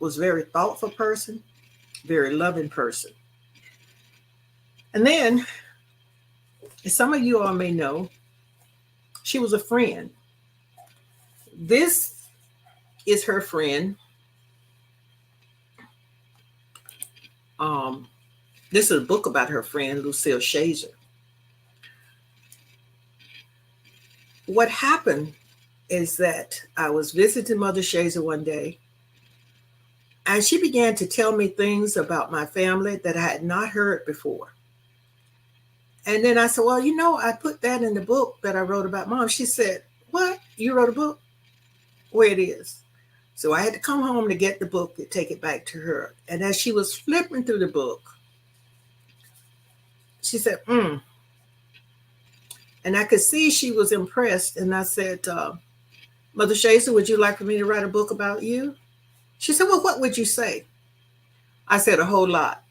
A: was a very thoughtful person, very loving person. And then, as some of you all may know, she was a friend. This is her friend. Um, this is a book about her friend, Lucille Shazer. What happened is that I was visiting Mother Shazer one day, and she began to tell me things about my family that I had not heard before. And then I said, well, I put that in the book that I wrote about Mom. She said, what? You wrote a book? Where it is? So I had to come home to get the book to take it back to her. And as she was flipping through the book, she said, And I could see she was impressed. And I said, Mother Shazer, would you like for me to write a book about you? She said, well, what would you say? I said, a whole lot.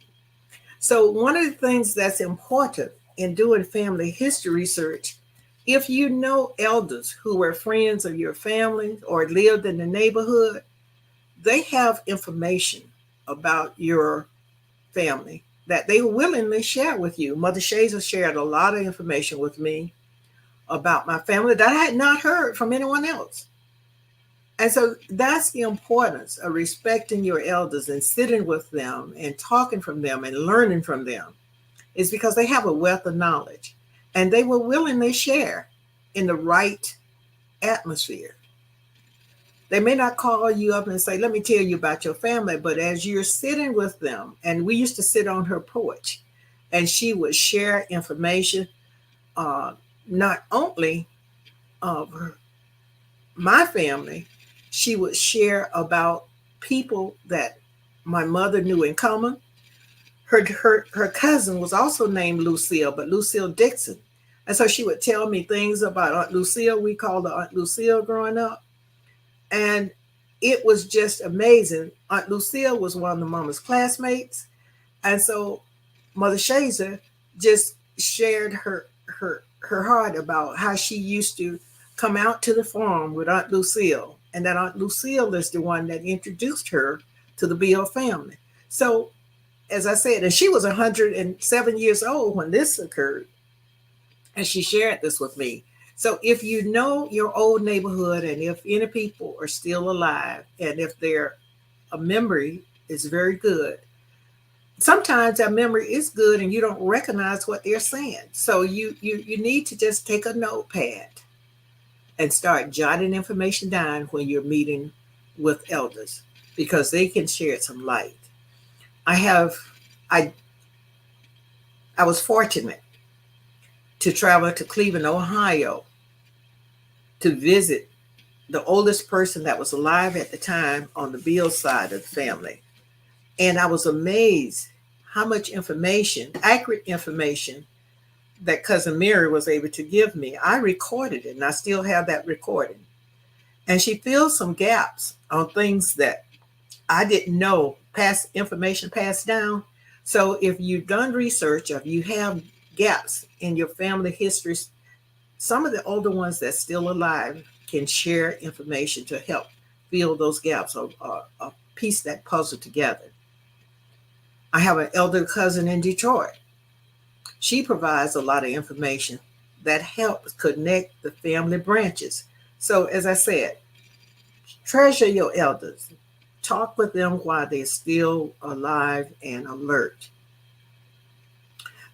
A: So one of the things that's important in doing family history research, if you know elders who were friends of your family or lived in the neighborhood, they have information about your family that they willingly share with you. Mother Shazer shared a lot of information with me about my family that I had not heard from anyone else. And so that's the importance of respecting your elders and sitting with them and talking from them and learning from them, is because they have a wealth of knowledge and they will willingly share in the right atmosphere. They may not call you up and say, let me tell you about your family, but as you're sitting with them, and we used to sit on her porch and she would share information, not only of my family, she would share about people that my mother knew in common. Her cousin was also named Lucille, but Lucille Dixon. And so she would tell me things about Aunt Lucille. We called her Aunt Lucille growing up. And it was just amazing. Aunt Lucille was one of the mama's classmates. And so Mother Shazer just shared her heart about how she used to come out to the farm with Aunt Lucille. And that Aunt Lucille is the one that introduced her to the Beal family. So, as I said, and she was 107 years old when this occurred. And she shared this with me. So if you know your old neighborhood and if any people are still alive and if their memory is very good, sometimes that memory is good and you don't recognize what they're saying. So you need to just take a notepad and start jotting information down when you're meeting with elders, because they can shed some light. I was fortunate to travel to Cleveland, Ohio, to visit the oldest person that was alive at the time on the Beal side of the family. And I was amazed how much information, accurate information, that Cousin Mary was able to give me. I recorded it and I still have that recording. And she filled some gaps on things that I didn't know, past information passed down. So if you've done research, if you have gaps in your family history, some of the older ones that's still alive can share information to help fill those gaps or piece that puzzle together. I have an elder cousin in Detroit. She provides a lot of information that helps connect the family branches. So as I said, treasure your elders. Talk with them while they're still alive and alert.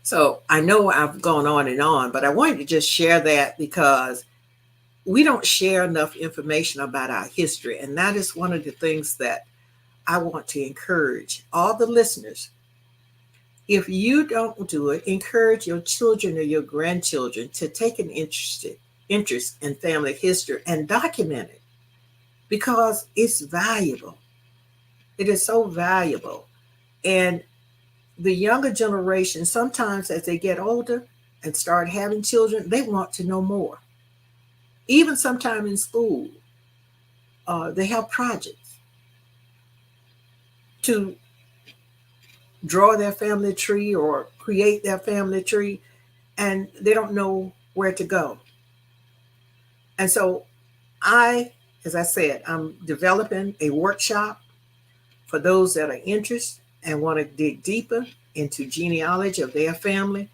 A: So I know I've gone on, but I wanted to just share that because we don't share enough information about our history. And that is one of the things that I want to encourage all the listeners. If you don't do it, encourage your children or your grandchildren to take an interest in family history and document it, because it's valuable. It is so valuable. And the younger generation, sometimes as they get older and start having children, they want to know more. Even sometime in school, they have projects to draw their family tree or create their family tree, and they don't know where to go. And so as I said, I'm developing a workshop For those that are interested and want to dig deeper into genealogy of their family,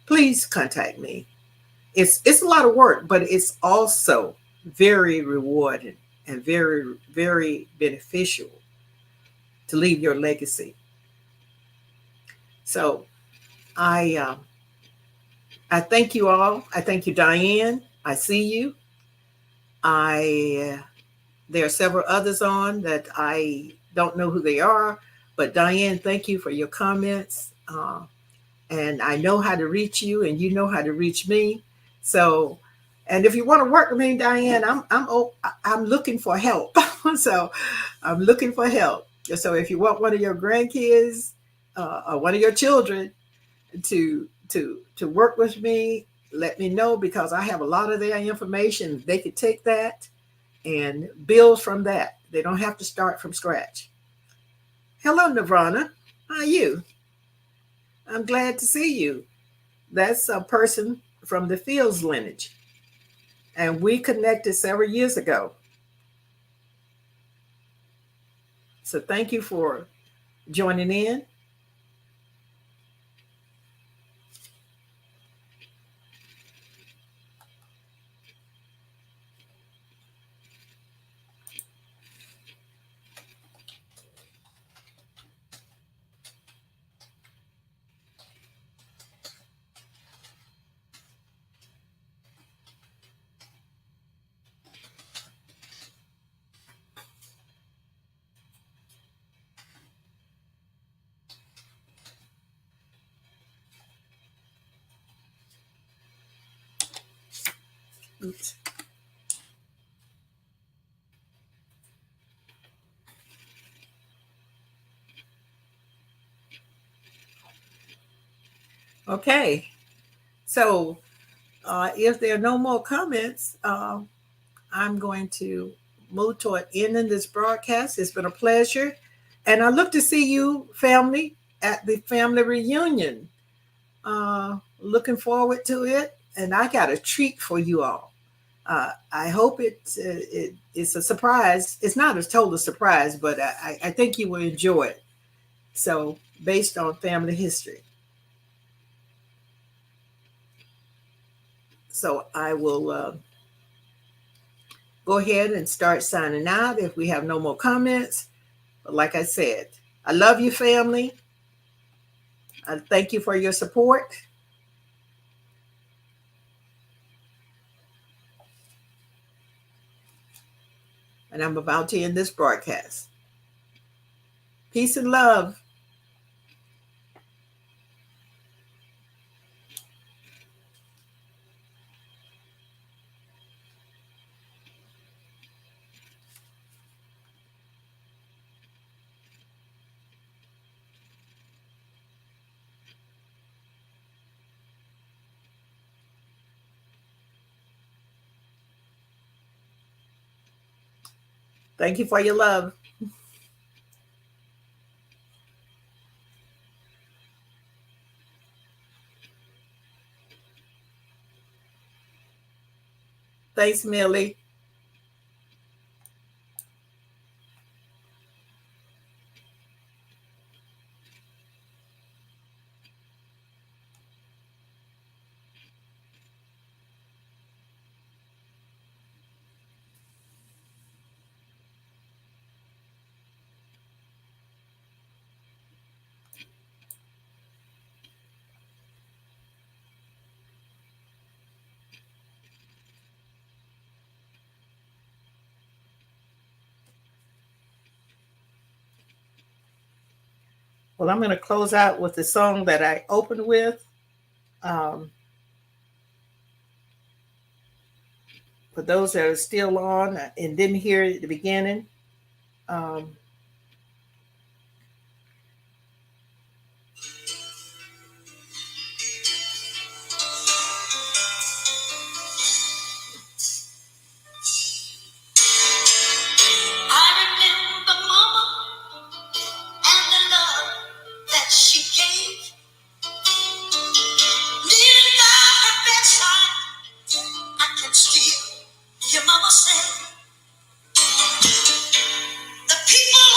A: please contact me. It's a lot of work, but it's also very rewarding and very, very beneficial to leave your legacy. So I I thank you all. I thank you, Diane. I see you. I There are several others on that I don't know who they are, but Diane, thank you for your comments. And I know how to reach you, and you know how to reach me. So, and if you want to work with me, Diane, I'm looking for help. So, I'm looking for help. So, if you want one of your grandkids or one of your children to work with me, let me know because I have a lot of their information. They could take that and build from that. They don't have to start from scratch. Hello, Nirvana. How are you? I'm glad to see you. That's a person from the Fields lineage. And we connected several years ago. So thank you for joining in. Oops. Okay. So if there are no more comments, I'm going to move toward ending this broadcast. It's been a pleasure. And I look to see you, family, at the family reunion. Looking forward to it. And I got a treat for you all. I hope it's a surprise. It's not a total surprise, but I think you will enjoy it. So, based on family history. So, I will go ahead and start signing out if we have no more comments. But like I said, I love you, family. I thank you for your support. And I'm about to end this broadcast. Peace and love. Thank you for your love. Thanks, Millie. Well, I'm going to close out with the song that I opened with. Um, for those that are still on and didn't hear it at the beginning, um, I remember Mama and the love that she gave. Kneeling by her bedside, I can still hear Mama say, "The people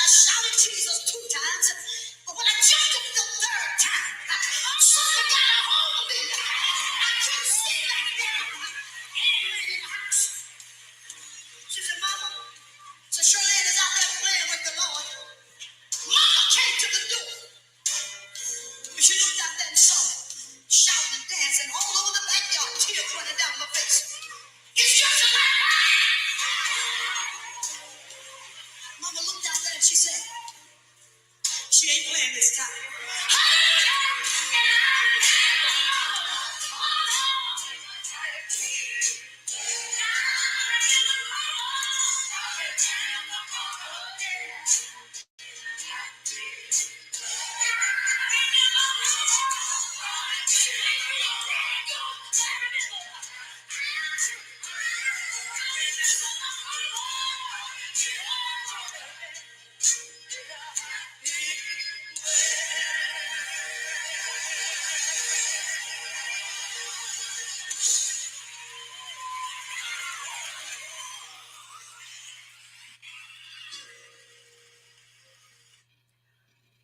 A: shouted Jesus 2 times, but when I jumped up the 3rd time, something got a hold of me. I couldn't sit back down. And ran in the house. She said, Mama, so Charlene is out there playing with the Lord. Mama came to the door. And she looked out there and saw me, shouting and dancing all over the backyard, tears running down my face. It's just like Mama looked out there and she said, she ain't playing this time.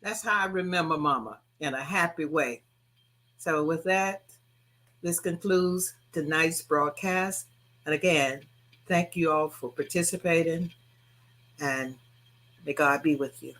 A: That's how I remember Mama, in a happy way. So with that, this concludes tonight's broadcast. And again, thank you all for participating, and may God be with you.